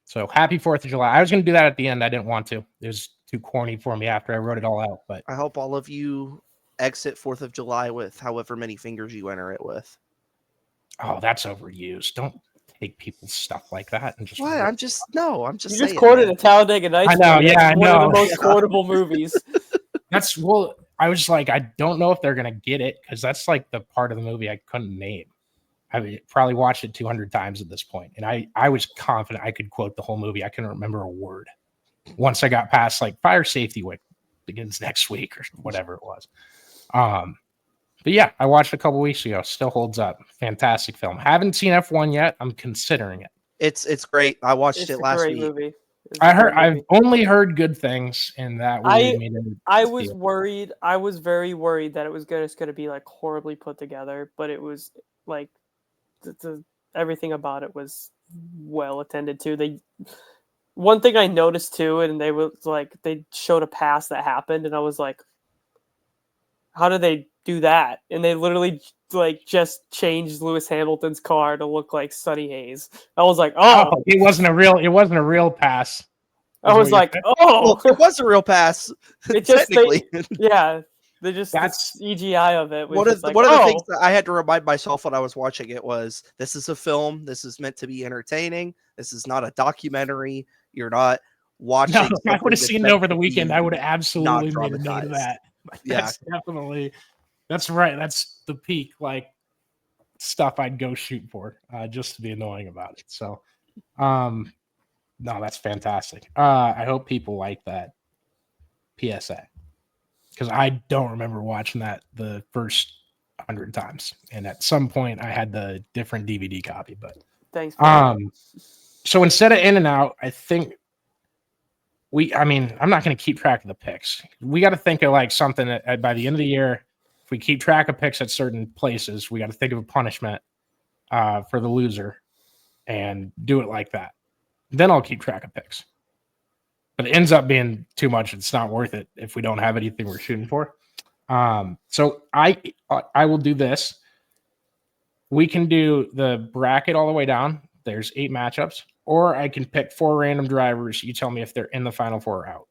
So happy 4th of July. I was going to do that at the end. I didn't want to. It was too corny for me after I wrote it all out. But I hope all of you exit 4th of July with however many fingers you enter it with. oh, that's overused. Don't take people's stuff like that and just. What? I'm just You saying. just quoted man. a Talladega Nights. I know, movie. yeah, That's I one of know. the most quotable movies. That's well. I was like, I don't know if they're gonna get it because that's like the part of the movie I couldn't name. I mean, probably watched it 200 times at this point, and I was confident I could quote the whole movie. I couldn't remember a word. Once I got past like fire safety week begins next week or whatever it was. But yeah, I watched a couple weeks ago. Still holds up. Fantastic film. Haven't seen F1 yet. I'm considering it. It's great. I watched It's it a last great week. movie. It's I a heard. great I've movie. only heard good things, and that worried me. I was worried. I was very worried that it was just going to be like horribly put together, but it was like everything about it was well attended to. One thing I noticed too, and they was like they showed a pass that happened, and I was like, how did they do that? And they literally like just changed Lewis Hamilton's car to look like Sunny Hayes. I was like, oh, it wasn't a real pass. I was like, oh, Well, it was a real pass. it just technically. yeah. They just That's the CGI of it. Was One of just like, the oh. things that I had to remind myself when I was watching it was this is a film. This is meant to be entertaining. This is not a documentary. You're not watching. no. I something would have that's seen it meant over the to weekend. be I would have absolutely not made a note of traumatized. that. Yeah. That's definitely. That's right. That's the peak like stuff I'd go shoot for just to be annoying about it. So, no, that's fantastic. I hope people like that PSA because I don't remember watching that the first 100 times, and at some point I had the different DVD copy. But Thanks. For so instead of in and out, I think I'm not going to keep track of the picks. We got to think of like something that by the end of the year, if we keep track of picks at certain places, we got to think of a punishment for the loser and do it like that. Then I'll keep track of picks. But it ends up being too much. It's not worth it if we don't have anything we're shooting for. So I will do this. We can do the bracket all the way down. There's 8 matchups. Or I can pick 4 random drivers. You tell me if they're in the final 4 or out.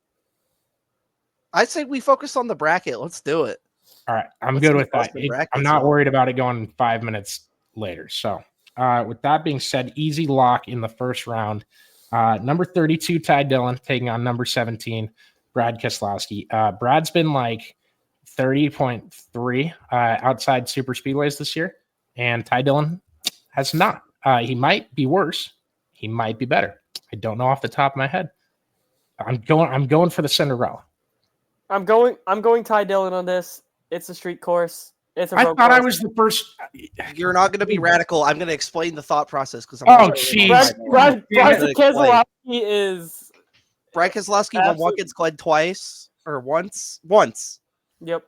I'd say we focus on the bracket. Let's do it. All right. I'm Let's good do with that. Boston brackets, I'm not y'all. worried about it going 5 minutes later. So with that being said, easy lock in the first round. Number 32, Ty Dillon, taking on number 17, Brad Keselowski. Brad's been like 30.3 outside super speedways this year, and Ty Dillon has not. He might be worse. He might be better. I don't know off the top of my head. I'm going for the Cinderella. I'm going Ty Dillon on this. It's a street course. It's a I road thought course. I was the first. You're not going to be radical. I'm going to explain the thought process because Oh, jeez. Brad Explain. Keselowski is. Brad Keselowski won Watkins Glen twice or once. Yep.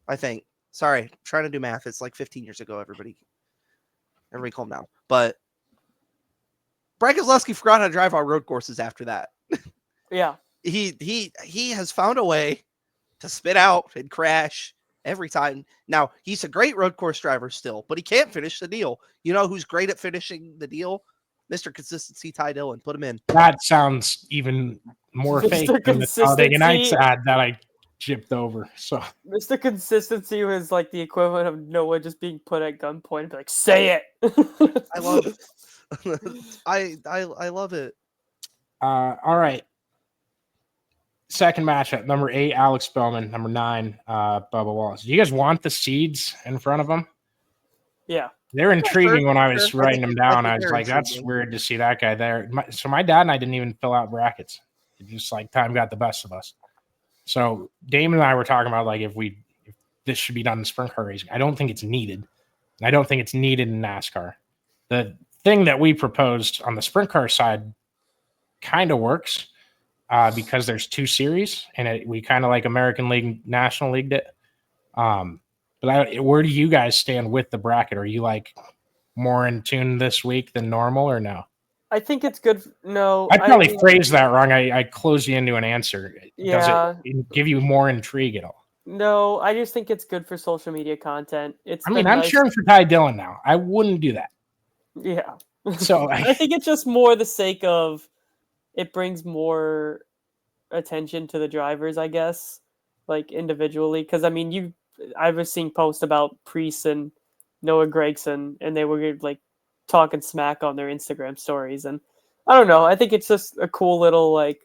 I think. Sorry, I'm trying to do math. It's like 15 years ago. Everybody calm down. But Brad Keselowski forgot how to drive on road courses after that. Yeah. He has found a way to spit out and crash every time. Now, he's a great road course driver still, but he can't finish the deal. You know who's great at finishing the deal? Mr. Consistency, Ty Dillon. Put him in. That sounds even more Mr. fake than the Talladega Nights Consistency. ad that I gypped over. So Mr. Consistency was like the equivalent of Noah just being put at gunpoint and be like, say it. I love I love it. all right. Second matchup, number 8, Alex Bowman, number 9, Bubba Wallace. Do you guys want the seeds in front of them? Yeah. They're intriguing sure, when I was sure. writing them down. I was they're like, that's intriguing. weird to see that guy there. So my dad and I didn't even fill out brackets. It just like time got the best of us. So Damon and I were talking about like if this should be done in sprint car racing. I don't think it's needed. And I don't think it's needed in NASCAR. The thing that we proposed on the sprint car side kind of works because there's 2 series, and we kind of like American League, National Leagued it. But where do you guys stand with the bracket? Are you like more in tune this week than normal, or no? I think it's good. No, I probably phrased that wrong. I closed you into an answer. Yeah. Does it give you more intrigue at all? No, I just think it's good for social media content. I'm cheering for Ty Dillon now. I wouldn't do that. Yeah. So I think it's just more the sake of it brings more attention to the drivers, I guess, like individually. Because I mean, I was seeing posts about Priest and Noah Gragson, and they were like talking smack on their Instagram stories, and I don't know. I think it's just a cool little like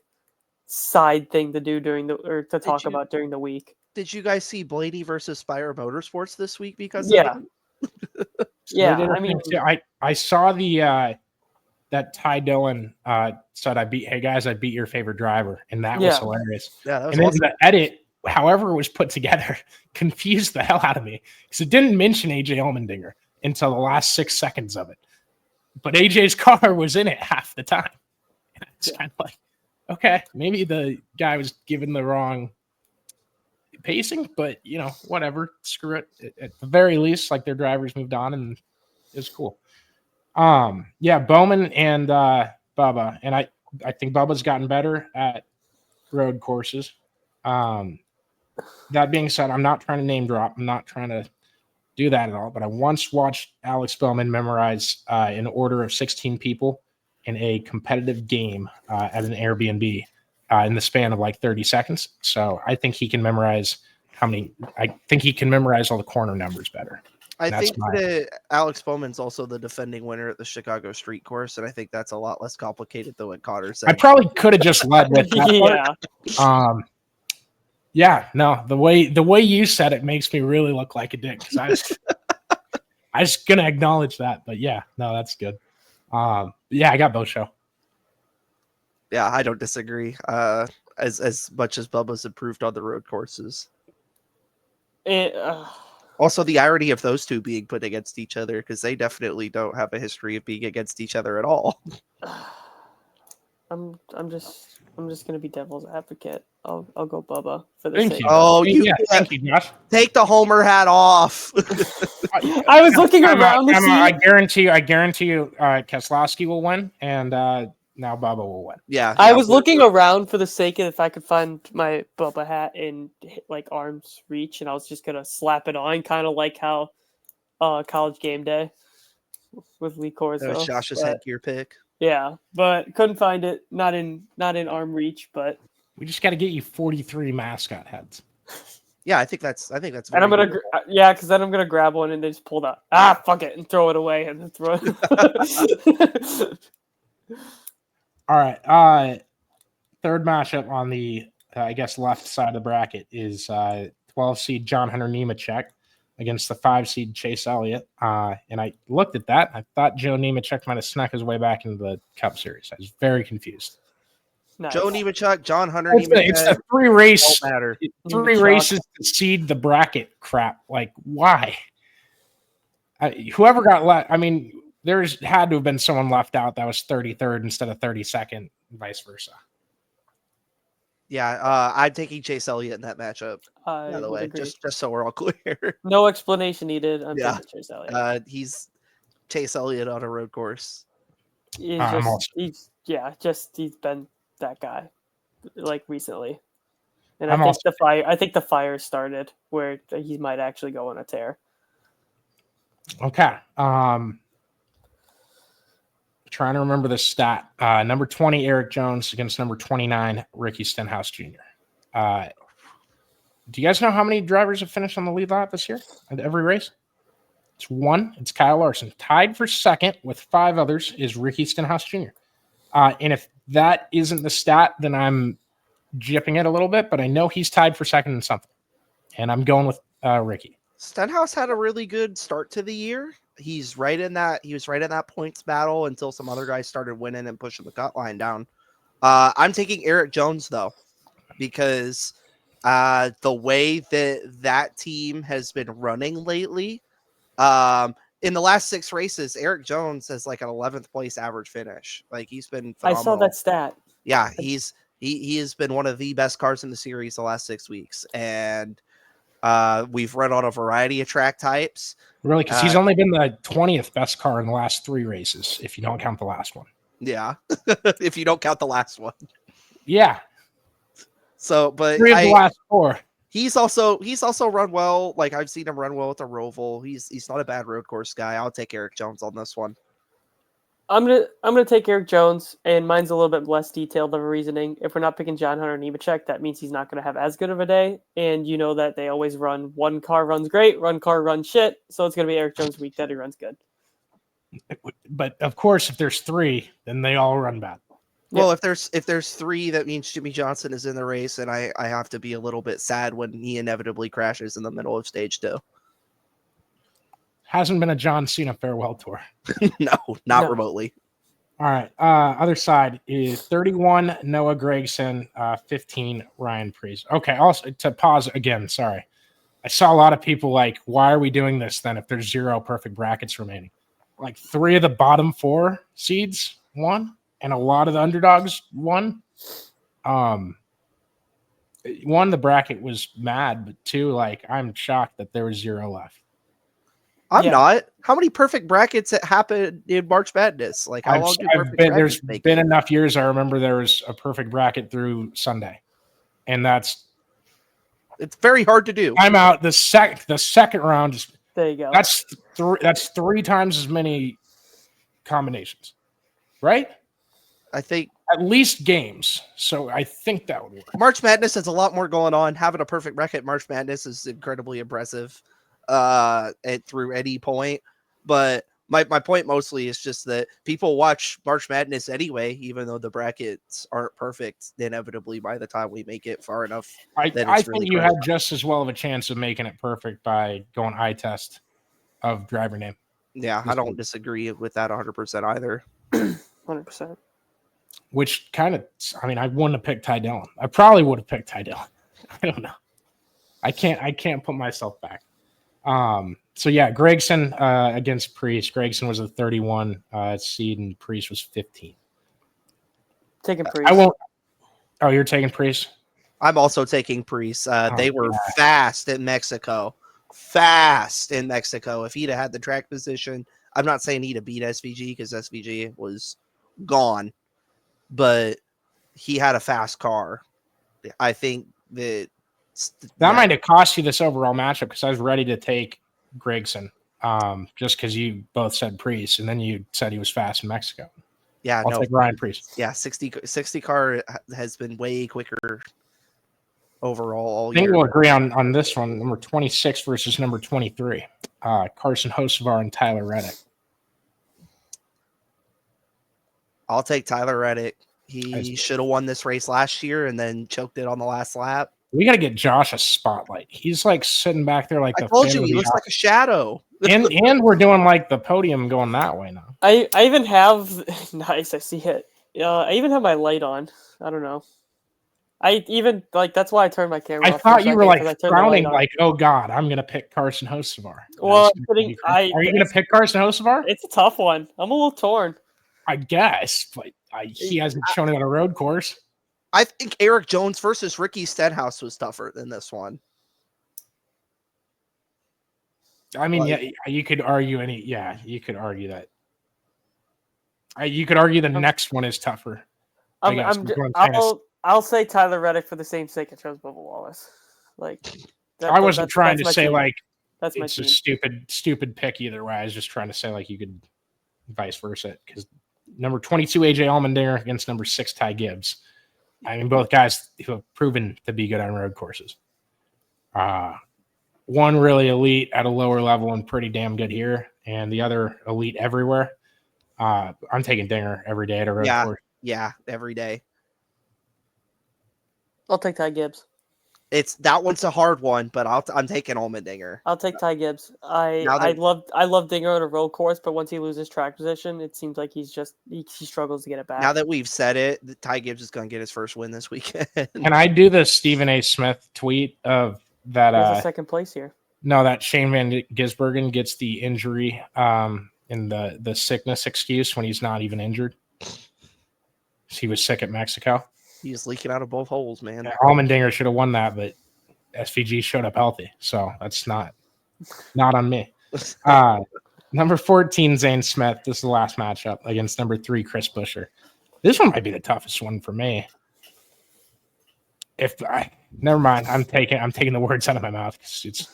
side thing to do to talk about during the week. Did you guys see Blaney versus Spire Motorsports this week? Because yeah, yeah. I mean, I saw the that Ty Dillon said, hey guys, I beat your favorite driver, and that was hilarious. Yeah, that was and awesome. then the edit, however it was put together, confused the hell out of me because it didn't mention AJ Allmendinger until the last 6 seconds of it. But AJ's car was in it half the time. And it's kind of like, okay, maybe the guy was given the wrong pacing, but whatever. Screw it. At the very least, like their drivers moved on, and it was cool. Bowman and Bubba, and I think Bubba's gotten better at road courses. That being said, I'm not trying to name drop. I'm not trying to do that at all. But I once watched Alex Bowman memorize an order of 16 people in a competitive game at an Airbnb in the span of like 30 seconds. So I think he can memorize all the corner numbers better. I think that Alex Bowman's also the defending winner at the Chicago Street Course, and I think that's a lot less complicated than what Cotter said. I probably could have just led with that part. The way you said it makes me really look like a dick because I was gonna acknowledge that, but that's good. I got both show. Yeah, I don't disagree. As much as Bubba's improved on the road courses. Also, the irony of those two being put against each other because they definitely don't have a history of being against each other at all. I'm just gonna be devil's advocate. I'll go Bubba for the sake. Oh, thank you, Josh. Take the homer hat off. I was looking around to see. I guarantee you, Keselowski will win, and now Bubba will win. Yeah, I was looking around for the sake of if I could find my Bubba hat in like arm's reach, and I was just gonna slap it on, kind of like how College Game Day with Lee Corso. That was Josh's headgear pick. Yeah, but couldn't find it. Not in arm reach, but we just got to get you 43 mascot heads. Yeah, I think that's. And I'm gonna, because then I'm gonna grab one and they just pull that. Fuck it, and throw it away and then throw it. All right. Third matchup on the left side of the bracket is 12 seed John Hunter Nemechek against the 5 seed Chase Elliott. And I looked at that. I thought Joe Nemechek might have snuck his way back into the Cup Series. I was very confused. Nice. Joe Nemechek, John Hunter Nemechek. It's the three races to seed the bracket crap. Like, why? Whoever got left, I mean, there's had to have been someone left out that was 33rd instead of 32nd, and vice versa. Yeah, I'm taking Chase Elliott in that matchup. By the way, just so we're all clear. No explanation needed. I'm taking Chase Elliott. He's Chase Elliott on a road course. He's been that guy like recently, and I think the fire started where he might actually go on a tear. Okay. Trying to remember the stat. Number 20, Eric Jones against number 29, Ricky Stenhouse Jr. Do you guys know how many drivers have finished on the lead lap this year at every race? It's 1. It's Kyle Larson. Tied for second with 5 others is Ricky Stenhouse Jr. And if that isn't the stat, then I'm jipping it a little bit, but I know he's tied for second in something. And I'm going with Ricky. Stenhouse had a really good start to the year. He was right in that points battle until some other guys started winning and pushing the cut line down. I'm taking Eric Jones though, because the way that team has been running lately, in the last 6 races, Eric Jones has like an 11th place average finish. Like he's been I phenomenal. saw that stat. Yeah, he has been one of the best cars in the series the last 6 weeks, and we've run on a variety of track types. Really, because he's only been the 20th best car in the last 3 races, if you don't count the last one. Yeah, if you don't count the last one. Yeah. So, but 3 of the last 4. He's also run well. Like I've seen him run well with the Roval. He's not a bad road course guy. I'll take Eric Jones on this one. I'm gonna take Eric Jones, and mine's a little bit less detailed of a reasoning. If we're not picking John Hunter Nemechek, that means he's not gonna have as good of a day. And you know that they always run one car runs great, one car runs shit. So it's gonna be Eric Jones' week that he runs good. But of course, if there's 3, then they all run bad. Well, if there's 3, that means Jimmy Johnson is in the race, and I have to be a little bit sad when he inevitably crashes in the middle of stage 2. Hasn't been a John Cena farewell tour. No, not remotely. All right. Other side is 31 Noah Gragson, 15 Ryan Preece. Okay. Also, to pause again, sorry. I saw a lot of people like, why are we doing this then if there's 0 perfect brackets remaining? Like 3 of the bottom 4 seeds won, and a lot of the underdogs won. 1, the bracket was mad, but 2, like, I'm shocked that there was 0 left. I'm not. How many perfect brackets happened in March Madness? Like how long? There's been enough years. I remember there was a perfect bracket through Sunday, and it's very hard to do. I'm out. The second round is there. You go. That's 3 times as many combinations, right? I think at least games. So I think that would work. March Madness has a lot more going on. Having a perfect bracket March Madness is incredibly impressive. Through any point, but my point mostly is just that people watch March Madness anyway, even though the brackets aren't perfect. Inevitably, by the time we make it far enough, I think you had just as well of a chance of making it perfect by going eye test of driver name. Yeah, I don't disagree with that 100% either. 100%. Which kind of, I mean, I wouldn't have picked Ty Dillon. I probably would have picked Ty Dillon. I don't know. I can't put myself back. So yeah, Gragson against Preece. Gragson was a 31 seed, and Preece was 15. Taking Preece. I won't. Oh, you're taking Preece? I'm also taking Preece. They were fast in Mexico. If he'd have had the track position, I'm not saying he'd have beat SVG because SVG was gone, but he had a fast car. I think that might have cost you this overall matchup because I was ready to take Gragson just because you both said Preece and then you said he was fast in Mexico. Yeah, I'll take Ryan Preece. Yeah, 60 car has been way quicker overall all year. I think we'll agree on this one. Number 26 versus number 23. Carson Hocevar and Tyler Reddick. I'll take Tyler Reddick. He should have won this race last year and then choked it on the last lap. We got to get Josh a spotlight. He's like sitting back there like I told you he looks like a shadow. and we're doing like the podium going that way now. I even have nice. I see it. I even have my light on. I don't know. I even like that's why I turned my camera off. I thought you were like frowning, like, oh God, I'm gonna pick Carson Hocevar. Well, are you gonna pick Carson Hocevar? It's a tough one. I'm a little torn. I guess, but he hasn't shown it on a road course. I think Eric Jones versus Ricky Stenhouse was tougher than this one. I mean, yeah, you could argue you could argue that. You could argue the next one is tougher. I'll say Tyler Reddick for the same sake I chose Bubba Wallace. I wasn't trying to say like that's it's a stupid pick either way. I was just trying to say like you could vice versa because number 22 AJ Allmendinger against number 6 Ty Gibbs. I mean, both guys who have proven to be good on road courses. One really elite at a lower level and pretty damn good here, and the other elite everywhere. I'm taking Dinger every day at a road course. Yeah, every day. I'll take Ty Gibbs. That one's a hard one, but I'm taking Allmendinger. I'll take Ty Gibbs. I love Dinger on a road course, but once he loses track position, it seems like he struggles to get it back. Now that we've said it, Ty Gibbs is going to get his first win this weekend. Can I do the Stephen A. Smith tweet of that? There's a second place here. No, that Shane Van Gisbergen gets the injury in the sickness excuse when he's not even injured. He was sick at Mexico. He's leaking out of both holes, man. Yeah, Allmendinger should have won that, but SVG showed up healthy, so that's not on me. Number 14, Zane Smith. This is the last matchup against number 3, Chris Buescher. This one might be the toughest one for me. Never mind. I'm taking the words out of my mouth.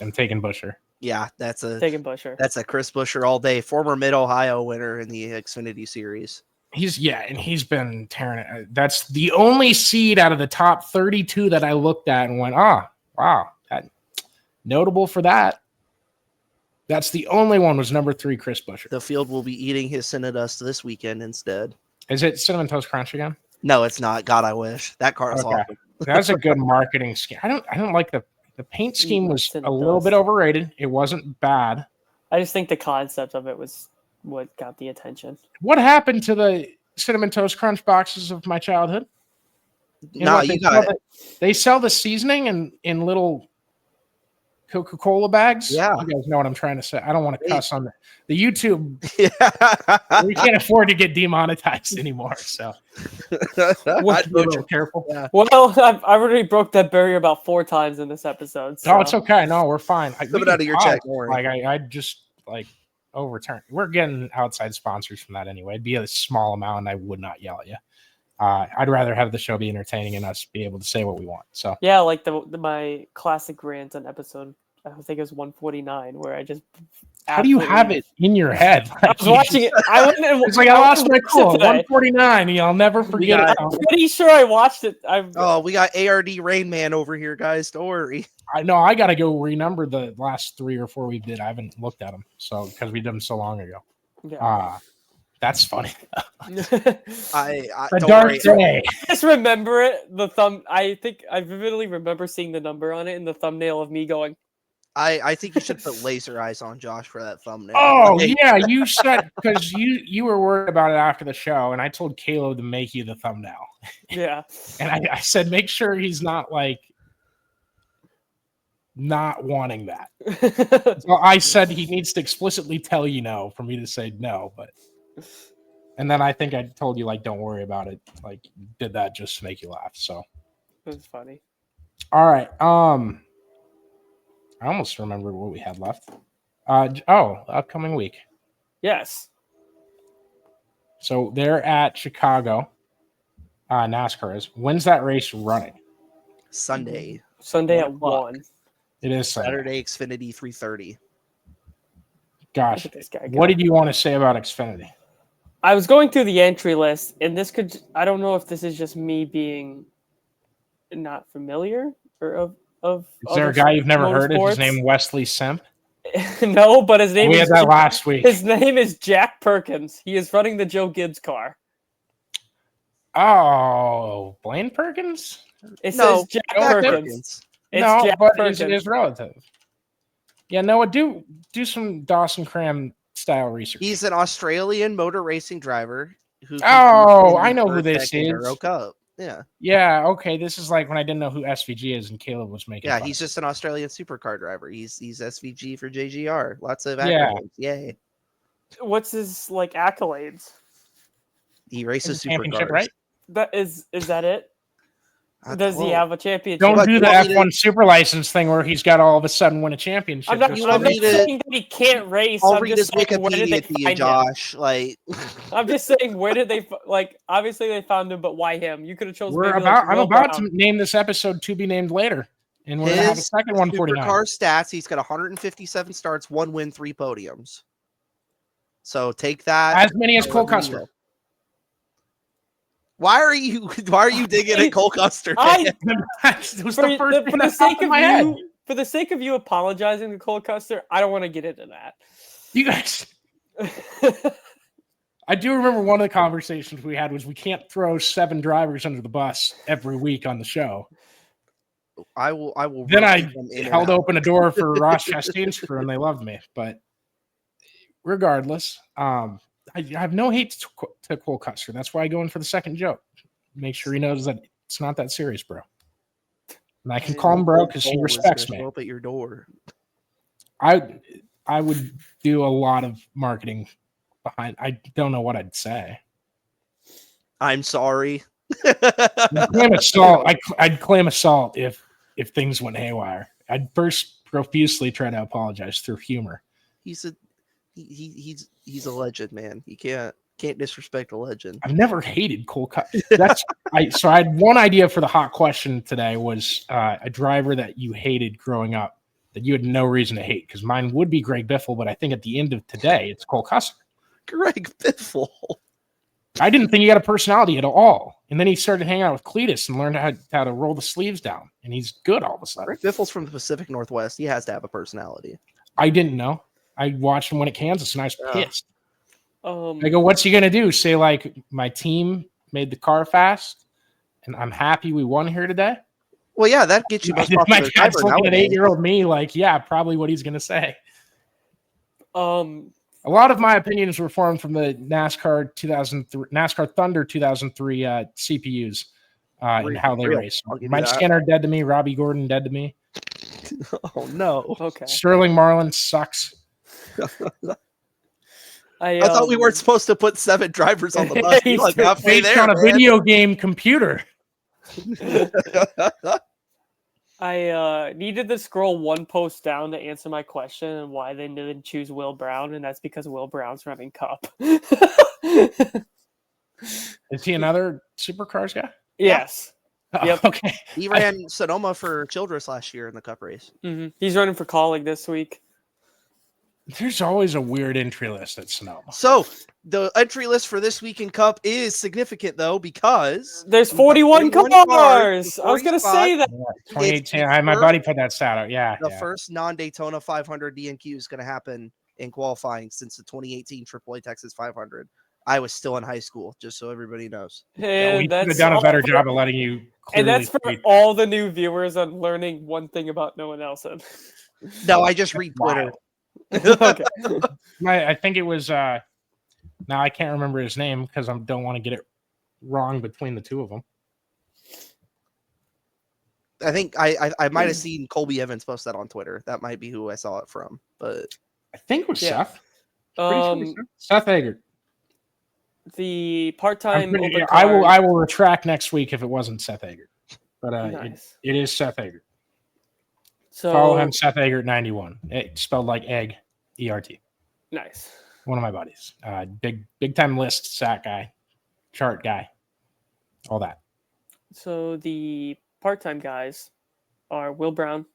I'm taking Buescher. Yeah, taking Buescher. That's a Chris Buescher all day. Former Mid-Ohio winner in the Xfinity Series. He's been tearing it. That's the only seed out of the top 32 that I looked at and went, wow, that notable for that. That's the only one was number 3, Chris Buescher. The field will be eating his Cinnadust this weekend instead. Is it Cinnamon Toast Crunch again? No, it's not. God, I wish. That car is awesome. That's a good marketing scheme. I don't like the paint scheme was a little bit overrated. It wasn't bad. I just think the concept of it was what got the attention. What happened to the Cinnamon Toast Crunch boxes of my childhood? They sell the seasoning in little Coca-Cola bags. Yeah. You guys know what I'm trying to say. I don't want to cuss on the YouTube. Yeah. We can't afford to get demonetized anymore. So I'd be a little careful. Yeah. Well, I've already broke that barrier about 4 times in this episode. So. No, it's okay. No, we're fine. Coming out of your check. Like I just overturn. We're getting outside sponsors from that anyway. It'd be a small amount, and I would not yell at you. I'd rather have the show be entertaining and us be able to say what we want. So yeah, like my classic rant on episode, I think it was 149, where I just. How do you have it in your head? I was watching it. I went and it's like I lost my cool. 149. I'll never forget it. I'm pretty sure I watched it. We got ARD Rain Man over here, guys. Don't worry. I know I got to go renumber the last 3 or 4 we did. I haven't looked at them, so because we did them so long ago. Yeah. That's funny. I a dark day. I just remember it. I think I vividly remember seeing the number on it in the thumbnail of me going. I think you should put laser eyes on Josh for that thumbnail. Oh yeah, you said because you were worried about it after the show, and I told Caleb to make you the thumbnail. Yeah, and I said make sure he's not not wanting that. So I said he needs to explicitly tell you no for me to say no, but. And then I think I told you don't worry about it. Did that just to make you laugh. So it was funny. All right. I almost remembered what we had left. Upcoming week. Yes. So they're at Chicago. NASCAR is. When's that race running? Sunday at 1. It is Saturday. Xfinity 3:30. Gosh, what did you want to say about Xfinity? I was going through the entry list, and I don't know if this is just me being not familiar or of. Is there a guy you've never heard of? His name Wesley Simp? No, but his name we had that last week. His name is Jack Perkins. He is running the Joe Gibbs car. Oh, Blaine Perkins? It says Jack Perkins. Jack Perkins. It is relative. Yeah, Noah, do some Dawson Cram style research. He's an Australian motor racing driver. I know who this is. Euro Cup. Yeah. Yeah. Okay. This is like when I didn't know who SVG is, and Caleb was making. Yeah, he's just an Australian supercar driver. He's SVG for JGR. Lots of accolades. Yay. What's his accolades? He races championship, supercars. Right? That is that it? Does he have a championship? Don't do the F1 super license thing where he's got all of a sudden win a championship. I'm not saying that he can't race. I'll read his Wikipedia to you, Josh. I'm just saying, where did they obviously they found him, but why him? You could have chosen. I'm about to name this episode to be named later, and we're gonna have a second 149. Supercar stats. He's got 157 starts, 1 win, 3 podiums. So take that. As many as Cole Custer. Why are you digging at Cole Custer? It was the first thing that popped in my head. For the sake of you apologizing to Cole Custer, I don't want to get into that. You guys, I do remember one of the conversations we had was we can't throw 7 drivers under the bus every week on the show. I will. Then I held open a door for Ross Chastain's crew, and they loved me. But regardless, I have no hate to Cole Custer. That's why I go in for the second joke. Make sure he knows that it's not that serious, bro. And I can call him bro because he respects me. Up at your door. I would do a lot of marketing behind. I don't know what I'd say. I'm sorry. I'd claim assault. I'd claim assault if things went haywire. I'd first profusely try to apologize through humor. He's a legend, man. You can't disrespect a legend. I've never hated Cole Custer. So I had one idea for the hot question today was a driver that you hated growing up that you had no reason to hate, because mine would be Greg Biffle, but I think at the end of today it's Cole Custer. Greg Biffle. I didn't think he had a personality at all, and then he started hanging out with Cletus and learned how to roll the sleeves down, and he's good all of a sudden. Greg Biffle's from the Pacific Northwest. He has to have a personality. I didn't know. I watched him win at Kansas, and I was pissed. I I go, what's he gonna do? Say like my team made the car fast, and I'm happy we won here today. Well, yeah, that gets you most My popular dad's driver looking at nowadays. 8-year-old me like, yeah, probably what he's gonna say. I A lot of my opinions were formed from the NASCAR Thunder 2003 CPUs and how they race. I'll give you Mike that. Skinner dead to me. Robbie Gordon dead to me. Oh no! Okay. Sterling Marlin sucks. I thought we weren't supposed to put 7 drivers on the bus. You like halfway Based there, on a man. video game computer. I needed to scroll one post down to answer my question and why they didn't choose Will Brown, and that's because Will Brown's running Cup. Is he another supercars guy? Yes. Oh, Yep. okay. He ran Sonoma for Childress last year in the Cup race. Mm-hmm. He's running for Colleague this week. There's always a weird entry list at Sonoma. So the entry list for this week in Cup is significant, though, because There's we've got 41 cars. I was 40 going to spots. say that. Yeah, 2018. It's My buddy put that stat out. Yeah. The yeah. first non-Daytona 500 DNQ is going to happen in qualifying since the 2018 AAA Texas 500. I was still in high school, just so everybody knows. Yeah, we And could have that's done a all better for- job of letting you. And that's for clearly all the new viewers on learning one thing about no one else. No, I just read Twitter. Okay. I think it was. Now I can't remember his name because I don't want to get it wrong between the two of them. I think I might have seen Colby Evans post that on Twitter. That might be who I saw it from. But I think it was Yeah. Seth. Pretty sure it was Seth Agert. The part-time open I cars- will retract next week if it wasn't Seth Agert. But Nice. it is Seth Agert. So Follow him, Seth Agert 91. It's spelled like egg, ERT. nice. One of my buddies. Big time list stat guy, chart guy, all that. So the part-time guys are Will Brown,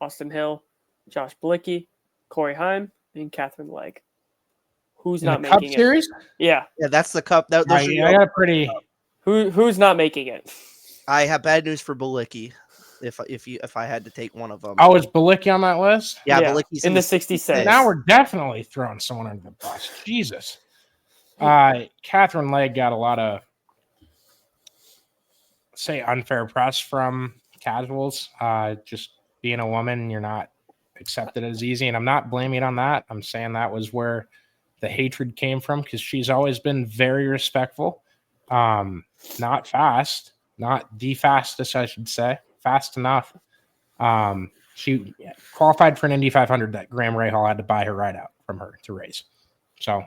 Austin Hill, Josh Bilicki, Corey Heim, and Catherine Legg. Who's In not the Cup making it? series, Yeah. yeah, that's the Cup. Those I are got a pretty. Who's not making it? I have bad news for Bilicki. If I had to take one of them, Oh, is Bilicki on that list? yeah, Bilicki's in the 66. Now we're definitely throwing someone under the bus. Jesus. Catherine Legg got a lot of, say, unfair press from casuals. Just being a woman, you're not accepted as easy. And I'm not blaming it on that. I'm saying that was where the hatred came from, because she's always been very respectful. Not fast, not the fastest, I should say. Fast enough. She qualified for an Indy 500 that Graham Rahal had to buy her ride out from her to race. So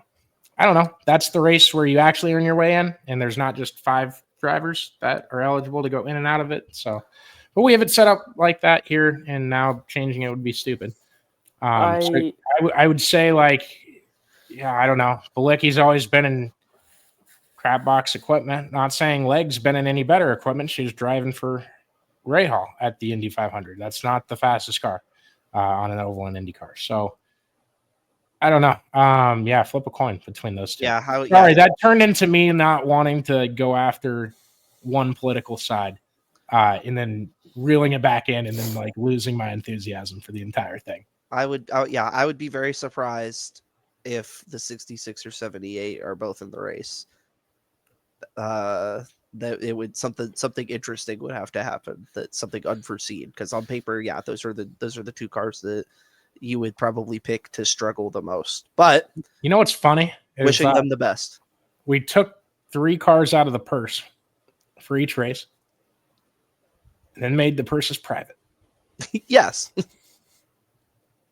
I don't know. That's the race where you actually earn your way in, and there's not just 5 drivers that are eligible to go in and out of it. So, but we have it set up like that here, and now changing it would be stupid. So I would say, like, yeah, I don't know. Bilicki's always been in crap box equipment. Not saying Legg's been in any better equipment. She was driving for Rahal at the Indy 500. That's not the fastest car on an oval in IndyCar. So I don't know. Yeah, flip a coin between those two. Yeah, Sorry, that turned into me not wanting to go after one political side and then reeling it back in and then like losing my enthusiasm for the entire thing. I would be very surprised if the 66 or 78 are both in the race. That it would something interesting would have to happen. That something unforeseen, because on paper, yeah, those are the 2 cars that you would probably pick to struggle the most. But you know what's funny? Wishing them the best. We took 3 cars out of the purse for each race, and then made the purses private. Yes.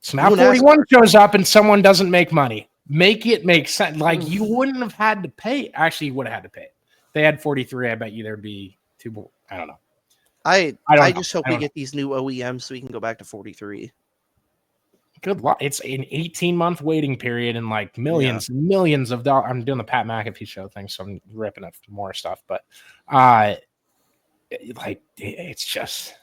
So now Ooh, 41 shows up and someone doesn't make money. Make it make sense. Like you wouldn't have had to pay. Actually, you would have had to pay. If they had 43. I bet you there'd be 2 more. I don't know. I don't just hope we get these new OEMs so we can go back to 43. Good luck. It's an 18-month waiting period and like millions of dollars. I'm doing the Pat McAfee show thing, so I'm ripping up more stuff. But like it's just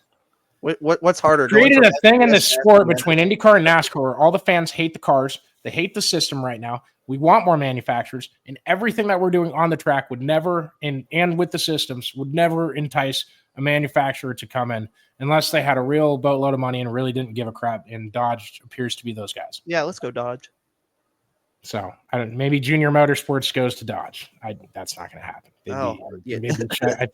What's harder? created a thing in the sport between IndyCar and NASCAR where all the fans hate the cars. They hate the system right now. We want more manufacturers, and everything that we're doing on the track would never, and with the systems, would never entice a manufacturer to come in unless they had a real boatload of money and really didn't give a crap. And Dodge appears to be those guys. Yeah, let's go Dodge. So maybe Junior Motorsports goes to Dodge. That's not going to happen. I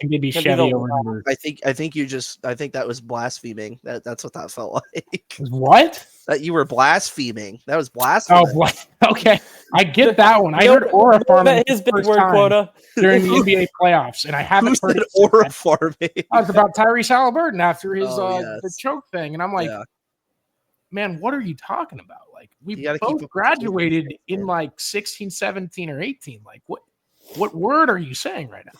think they'd be Chevy over number. I think that was blaspheming. That's what that felt like. What? That you were blaspheming. That was blasphemy. Oh, what? Okay. I get that one. I heard Aura farming his big word quota during the NBA playoffs, and I haven't heard it. Aura farming. I was about Tyrese Halliburton after his the choke thing, and I'm like, man, what are you talking about? Like, we both graduated in like 16, 17, or 18. Like, what word are you saying right now?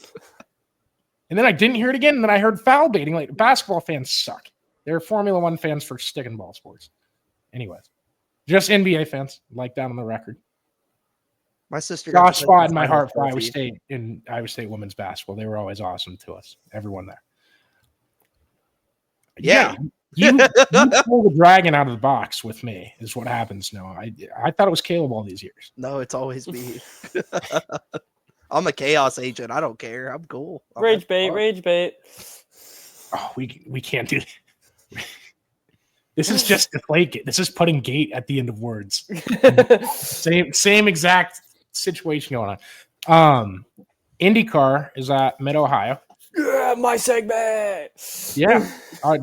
And then I didn't hear it again, and then I heard foul baiting. Like, basketball fans suck. They're Formula One fans for stick and ball sports. Anyways, just NBA fans, like down on the record. My sister got a spot in my heart for Iowa State women's basketball. They were always awesome to us. Everyone there. Yeah. You pull the dragon out of the box with me is what happens now. I thought it was Caleb all these years. No, it's always me. I'm a chaos agent. I don't care. I'm cool. Rage bait. Oh, we can't do that. This is just deflate. This is putting gate at the end of words. Same exact situation going on. IndyCar is at Mid-Ohio. Yeah, my segment. Yeah,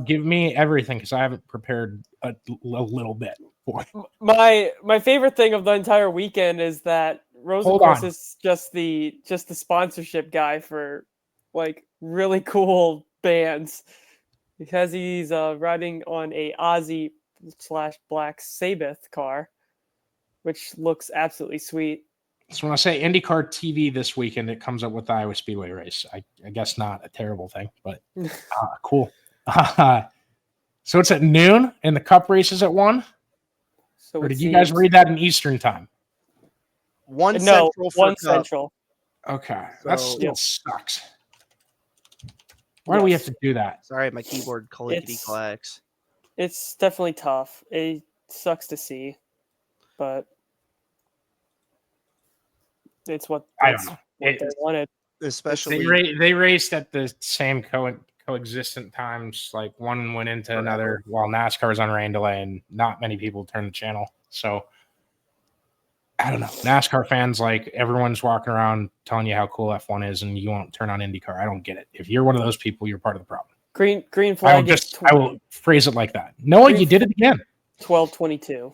give me everything because I haven't prepared a little bit for it. My favorite thing of the entire weekend is that Rosenquist is just the sponsorship guy for like really cool bands because he's riding on a Aussie/Black Sabbath car, which looks absolutely sweet. So when I say IndyCar TV this weekend, it comes up with the Iowa Speedway race. I guess not a terrible thing, but cool. So it's at noon, and the Cup race is at 1? So or did you guys read that in Eastern time? 1 Central. 1 Central. Okay, that still sucks. Why do we have to do that? Sorry, my keyboard clickety clacks. It's definitely tough. It sucks to see, but it's what I don't know. They wanted. Especially they raced at the same coexistent times. Like one went into another while NASCAR was on rain delay, and not many people turned the channel. So I don't know. NASCAR fans, like everyone's walking around telling you how cool F1 is, and you won't turn on IndyCar. I don't get it. If you're one of those people, you're part of the problem. Green flag. I will phrase it like that. Noah, you did it again. 12:22.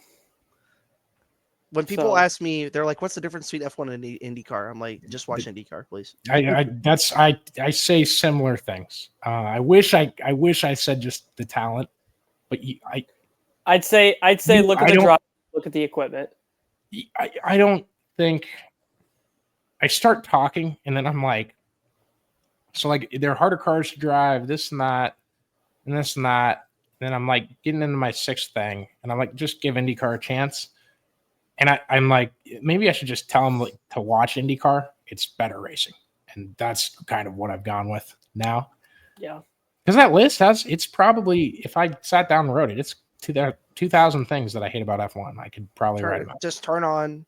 When people ask me, they're like, "What's the difference between F1 and IndyCar?" I'm like, "Just watch IndyCar, please." I say similar things. I wish I said just the talent, but I'd say look at the drive, look at the equipment. I don't think I start talking and then I'm like, so like they're harder cars to drive, this and that, and this and that. And then I'm like getting into my sixth thing, and I'm like, just give IndyCar a chance. And I'm like, maybe I should just tell them like, to watch IndyCar. It's better racing. And that's kind of what I've gone with now. Yeah. Because that list it's probably, if I sat down and wrote it, it's 2,000 things that I hate about F1. I could probably write about. Just turn on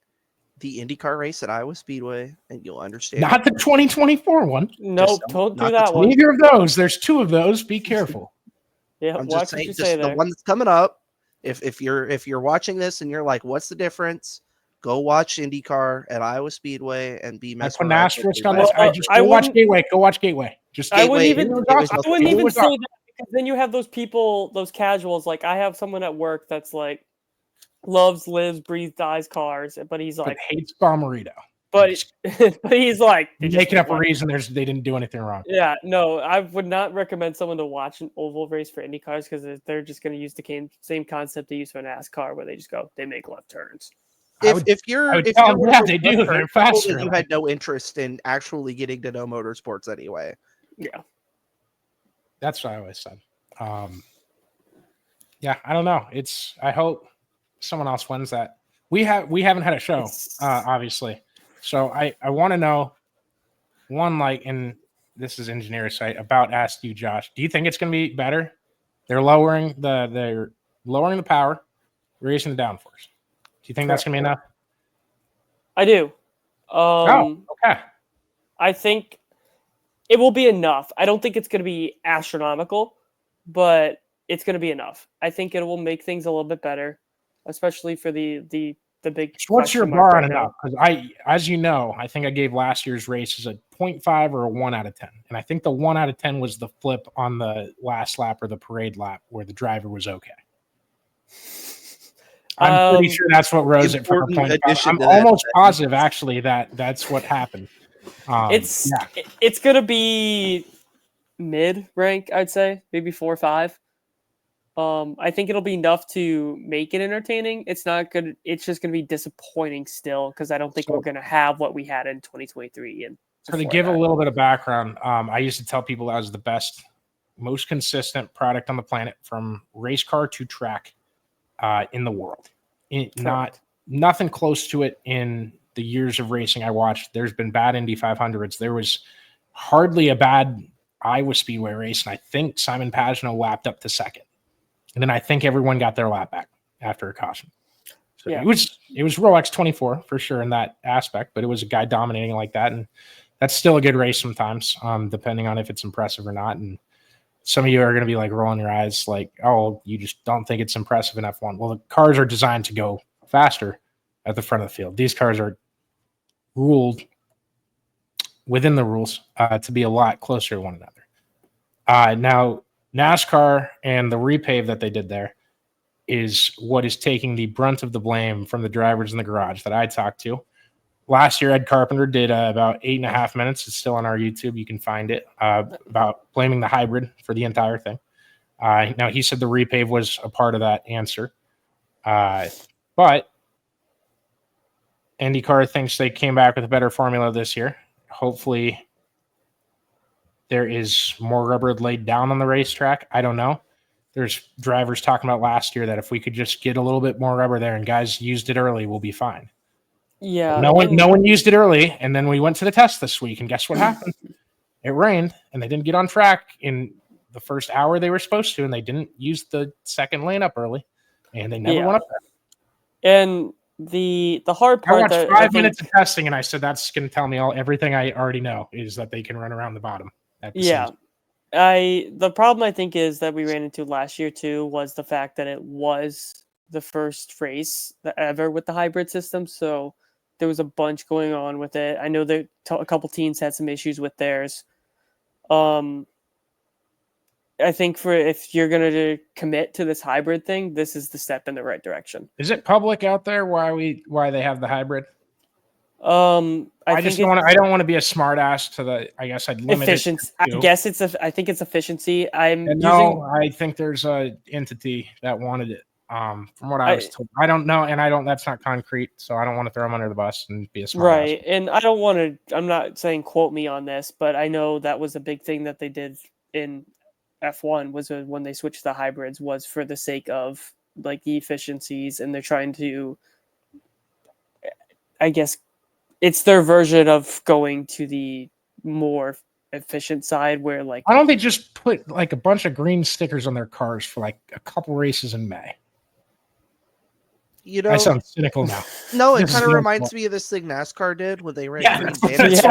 the IndyCar race at Iowa Speedway and you'll understand. Not the 2024 one. Nope, don't do that one. Neither of those. There's 2 of those. Be careful. Yeah, I'm just saying, the one that's coming up. If you're watching this and you're like, what's the difference? Go watch IndyCar at Iowa Speedway and be mesmerized. I put an asterisk on this. Go watch Gateway. Go watch Gateway. I wouldn't even say that, because then you have those people, those casuals. Like I have someone at work that's like loves, lives, breathes, dies cars, but he's like hates Bomberito. but he's like making up a reason they didn't do anything wrong. Yeah, no, I would not recommend someone to watch an oval race for Indy cars because they're just going to use the same concept they use for NASCAR, where they make left turns. If you're they do. They're faster. You had no interest in actually getting to know motorsports anyway. Yeah, that's what I always said. Yeah, I don't know. I hope someone else wins that. We haven't had a show, obviously. So I want to know one, like, and this is engineer site about Ask You, Josh. Do you think it's going to be better? They're lowering the power, raising the downforce. Do you think that's going to be enough? I do. Okay. I think it will be enough. I don't think it's going to be astronomical, but it's going to be enough. I think it will make things a little bit better, especially for the big. So what's your bar on enough? Because as you know, I think I gave last year's races a 0.5 or a 1 out of 10. And I think the 1 out of 10 was the flip on the last lap or the parade lap where the driver was okay. I'm pretty sure that's what rose it from a 0.5. I'm almost positive, actually, that's what happened. It's going to be mid rank, I'd say, maybe 4 or 5. I think it'll be enough to make it entertaining. It's not good. It's just going to be disappointing still because I don't think we're going to have what we had in 2023. And so to give a little bit of background, I used to tell people that was the best, most consistent product on the planet from race car to track in the world. Nothing close to it in the years of racing I watched. There's been bad Indy 500s. There was hardly a bad Iowa Speedway race, and I think Simon Pagenaud lapped up to second. And then I think everyone got their lap back after a caution. So it was Rolex 24 for sure in that aspect, but it was a guy dominating like that. And that's still a good race sometimes, depending on if it's impressive or not. And some of you are going to be like rolling your eyes like, oh, you just don't think it's impressive in F1. Well, the cars are designed to go faster at the front of the field. These cars are ruled within the rules to be a lot closer to one another. Now, NASCAR and the repave that they did there is what is taking the brunt of the blame from the drivers in the garage that I talked to. Last year, Ed Carpenter did about 8.5 minutes. It's still on our YouTube. You can find it about blaming the hybrid for the entire thing. Now, he said the repave was a part of that answer. But IndyCar thinks they came back with a better formula this year. Hopefully, there is more rubber laid down on the racetrack. I don't know. There's drivers talking about last year that if we could just get a little bit more rubber there and guys used it early, we'll be fine. Yeah. No one used it early, and then we went to the test this week, and guess what happened? It rained, and they didn't get on track in the first hour they were supposed to, and they didn't use the second lane up early, and they never went up there. And the hard part. I watched 5 minutes of testing, and I said that's going to tell me everything I already know is that they can run around the bottom. The problem I think is that we ran into last year too was the fact that it was the first race ever with the hybrid system, so there was a bunch going on with it. I know that a couple teams had some issues with theirs. I think if you're going to commit to this hybrid thing, this is the step in the right direction. Is it public out there why they have the hybrid? I don't want to be a smart ass to the. I guess I'd limit efficiency. I think it's efficiency. I think there's a entity that wanted it. From what I was told, I don't know, and that's not concrete, so I don't want to throw them under the bus and be a smart ass. And I don't want to. I'm not saying quote me on this, but I know that was a big thing that they did in F1 was when they switched the hybrids was for the sake of like the efficiencies, and they're trying to. I guess. It's their version of going to the more efficient side where like... Why don't they just put like a bunch of green stickers on their cars for like a couple races in May? I sound cynical now. No, it kind of reminds me of this thing NASCAR did when they ran green banners.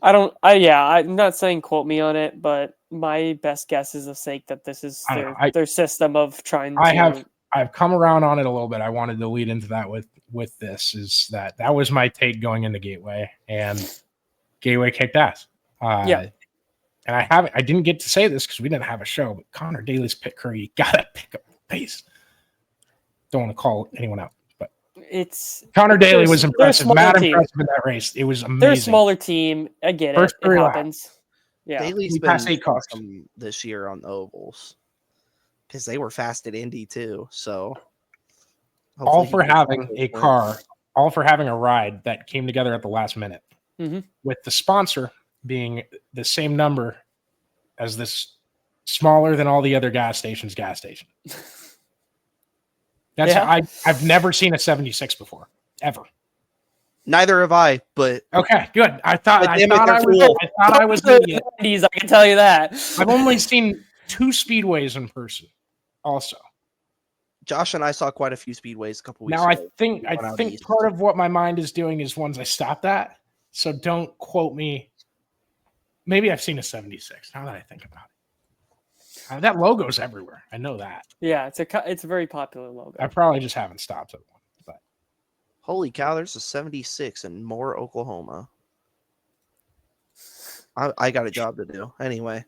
I'm not saying quote me on it, but my best guess is the sake that this is their system of trying to... I've come around on it a little bit. I wanted to lead into that with this is that was my take going into Gateway, and Gateway kicked ass. And I didn't get to say this because we didn't have a show, but Connor Daly's pit crew, you gotta pick up the pace. Don't want to call anyone out, but Connor Daly was they're a impressive. smaller Mad team. impressive in that race. It was amazing. They're a smaller team. I get First it. It three laps. happens. Yeah. Daly's We been passed 8 cars. awesome this year on the ovals because they were fast at Indy too. So All hopefully he for gets having those a points. car, all for having a ride that came together at the last minute, with the sponsor being the same number as this smaller than all the other gas stations. That's I've never seen a 76 before, ever. Neither have I, but Okay, good. I thought I was an idiot. I can tell you that. I've only seen 2 speedways in person. Also, Josh and I saw quite a few speedways a couple weeks now ago. I think part of what my mind is doing is ones I stopped at. So don't quote me. Maybe I've seen a 76. Now that I think about it, that logo's everywhere. I know that. Yeah, it's a very popular logo. I probably just haven't stopped at one. But holy cow, there's a 76 in Moore, Oklahoma. I got a job to do anyway.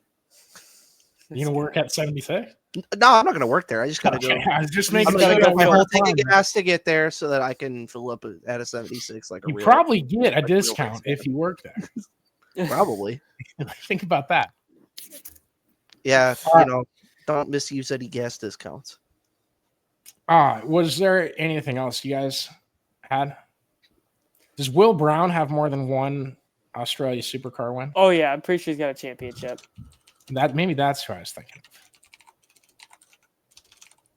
You gonna work at 76? No, I'm not gonna work there. I just gotta go. I was just I'm making gonna sure go that my we whole weren't tank of flying. gas to get there so that I can fill up at a 76 like a You real. probably get a like real discount race if you work there. Probably. Think about that. Yeah, don't misuse any gas discounts. Was there anything else you guys had? Does Will Brown have more than one Australia Supercar win? Oh yeah, I'm pretty sure he's got a championship. Maybe that's who I was thinking.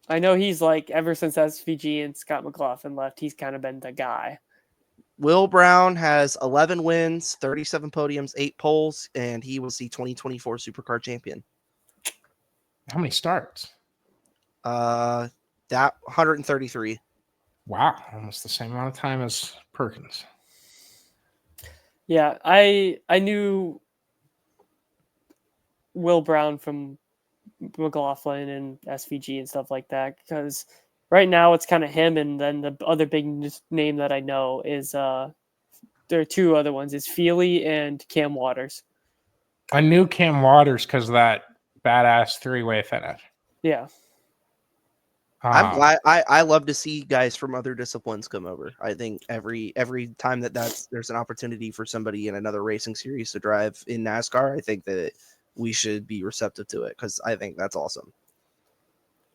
I know he's like ever since SVG and Scott McLaughlin left, he's kind of been the guy. Will Brown has 11 wins, 37 podiums, 8 poles, and he was the 2024 Supercar champion. How many starts? That 133. Wow, almost the same amount of time as Perkins. Yeah, I knew Will Brown from McLaughlin and SVG and stuff like that because right now it's kind of him, and then the other big name that I know is there are 2 other ones: is Feely and Cam Waters. I knew Cam Waters because of that badass 3-way finish. Yeah. I'm glad. I love to see guys from other disciplines come over. I think every time there's an opportunity for somebody in another racing series to drive in NASCAR, I think that we should be receptive to it because I think that's awesome.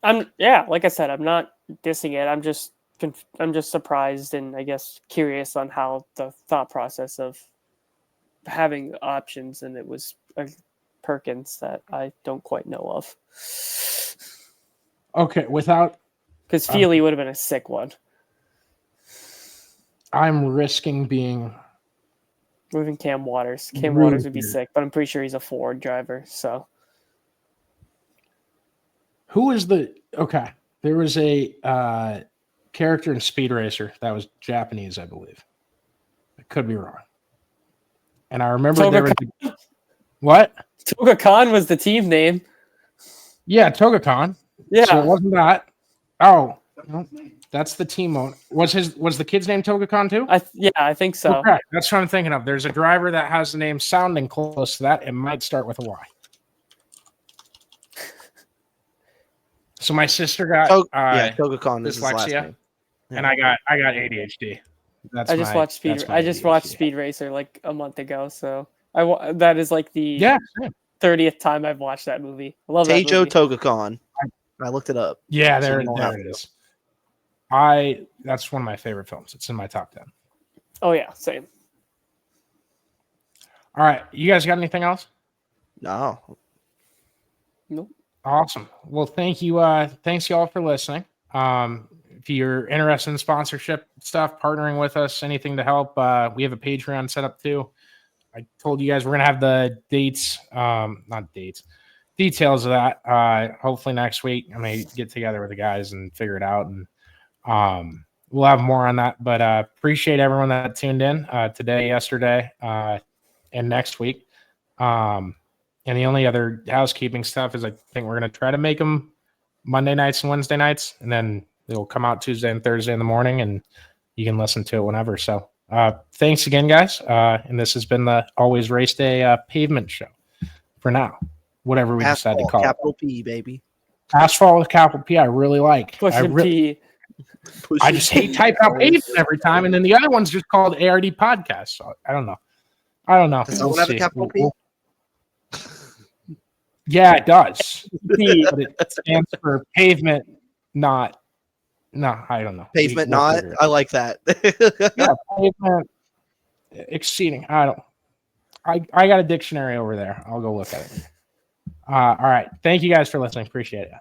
Like I said, I'm not dissing it. I'm just surprised and I guess curious on how the thought process of having options, and it was Perkins that I don't quite know of. Okay, because Feely would have been a sick one. I'm risking being moving Cam Waters. Cam really Waters would be sick, but I'm pretty sure he's a Ford driver. So who is there was a character in Speed Racer that was Japanese, I believe. I could be wrong. And I remember there was what? Toga Khan was the team name. Yeah, Toga Khan. Yeah. So it wasn't that. Oh, no, that's the team owner. Was the kid's name Toga Khan too? I think so. Okay, that's what I'm thinking of. There's a driver that has the name sounding close to that. It might start with a Y. So my sister got Toga Khan is his last dyslexia, name. Yeah. and I got ADHD. I just watched Speed Racer like a month ago, so that is like the 30th time I've watched that movie. I love that movie. Teijo Toga Khan. I looked it up. Yeah, there it is. That's one of my favorite films. It's in my top 10. Oh yeah, same. All right, you guys got anything else? No. Nope. Awesome. Well, thank you. Thanks y'all for listening. If you're interested in sponsorship stuff, partnering with us, anything to help, we have a Patreon set up too. I told you guys we're gonna have the dates, details of that. Hopefully next week. I may get together with the guys and figure it out, and we'll have more on that. But appreciate everyone that tuned in today, yesterday, and next week. And the only other housekeeping stuff is I think we're going to try to make them Monday nights and Wednesday nights, and then it'll come out Tuesday and Thursday in the morning, and you can listen to it whenever. So thanks again, guys. And this has been the Always Race Day Pavement Show for now, whatever we decide to call capital P, baby. Asphalt with capital P, I really like. Pushing P. I just hate typing out pavement every time, and then the other one's just called ARD Podcast. So I don't know. Does that one have a capital P? Yeah, it does. But it stands for pavement, not. No, I don't know. Pavement, We'll not. figure it I out. like that. Yeah, pavement exceeding. I don't. I got a dictionary over there. I'll go look at it. All right. Thank you guys for listening. Appreciate it.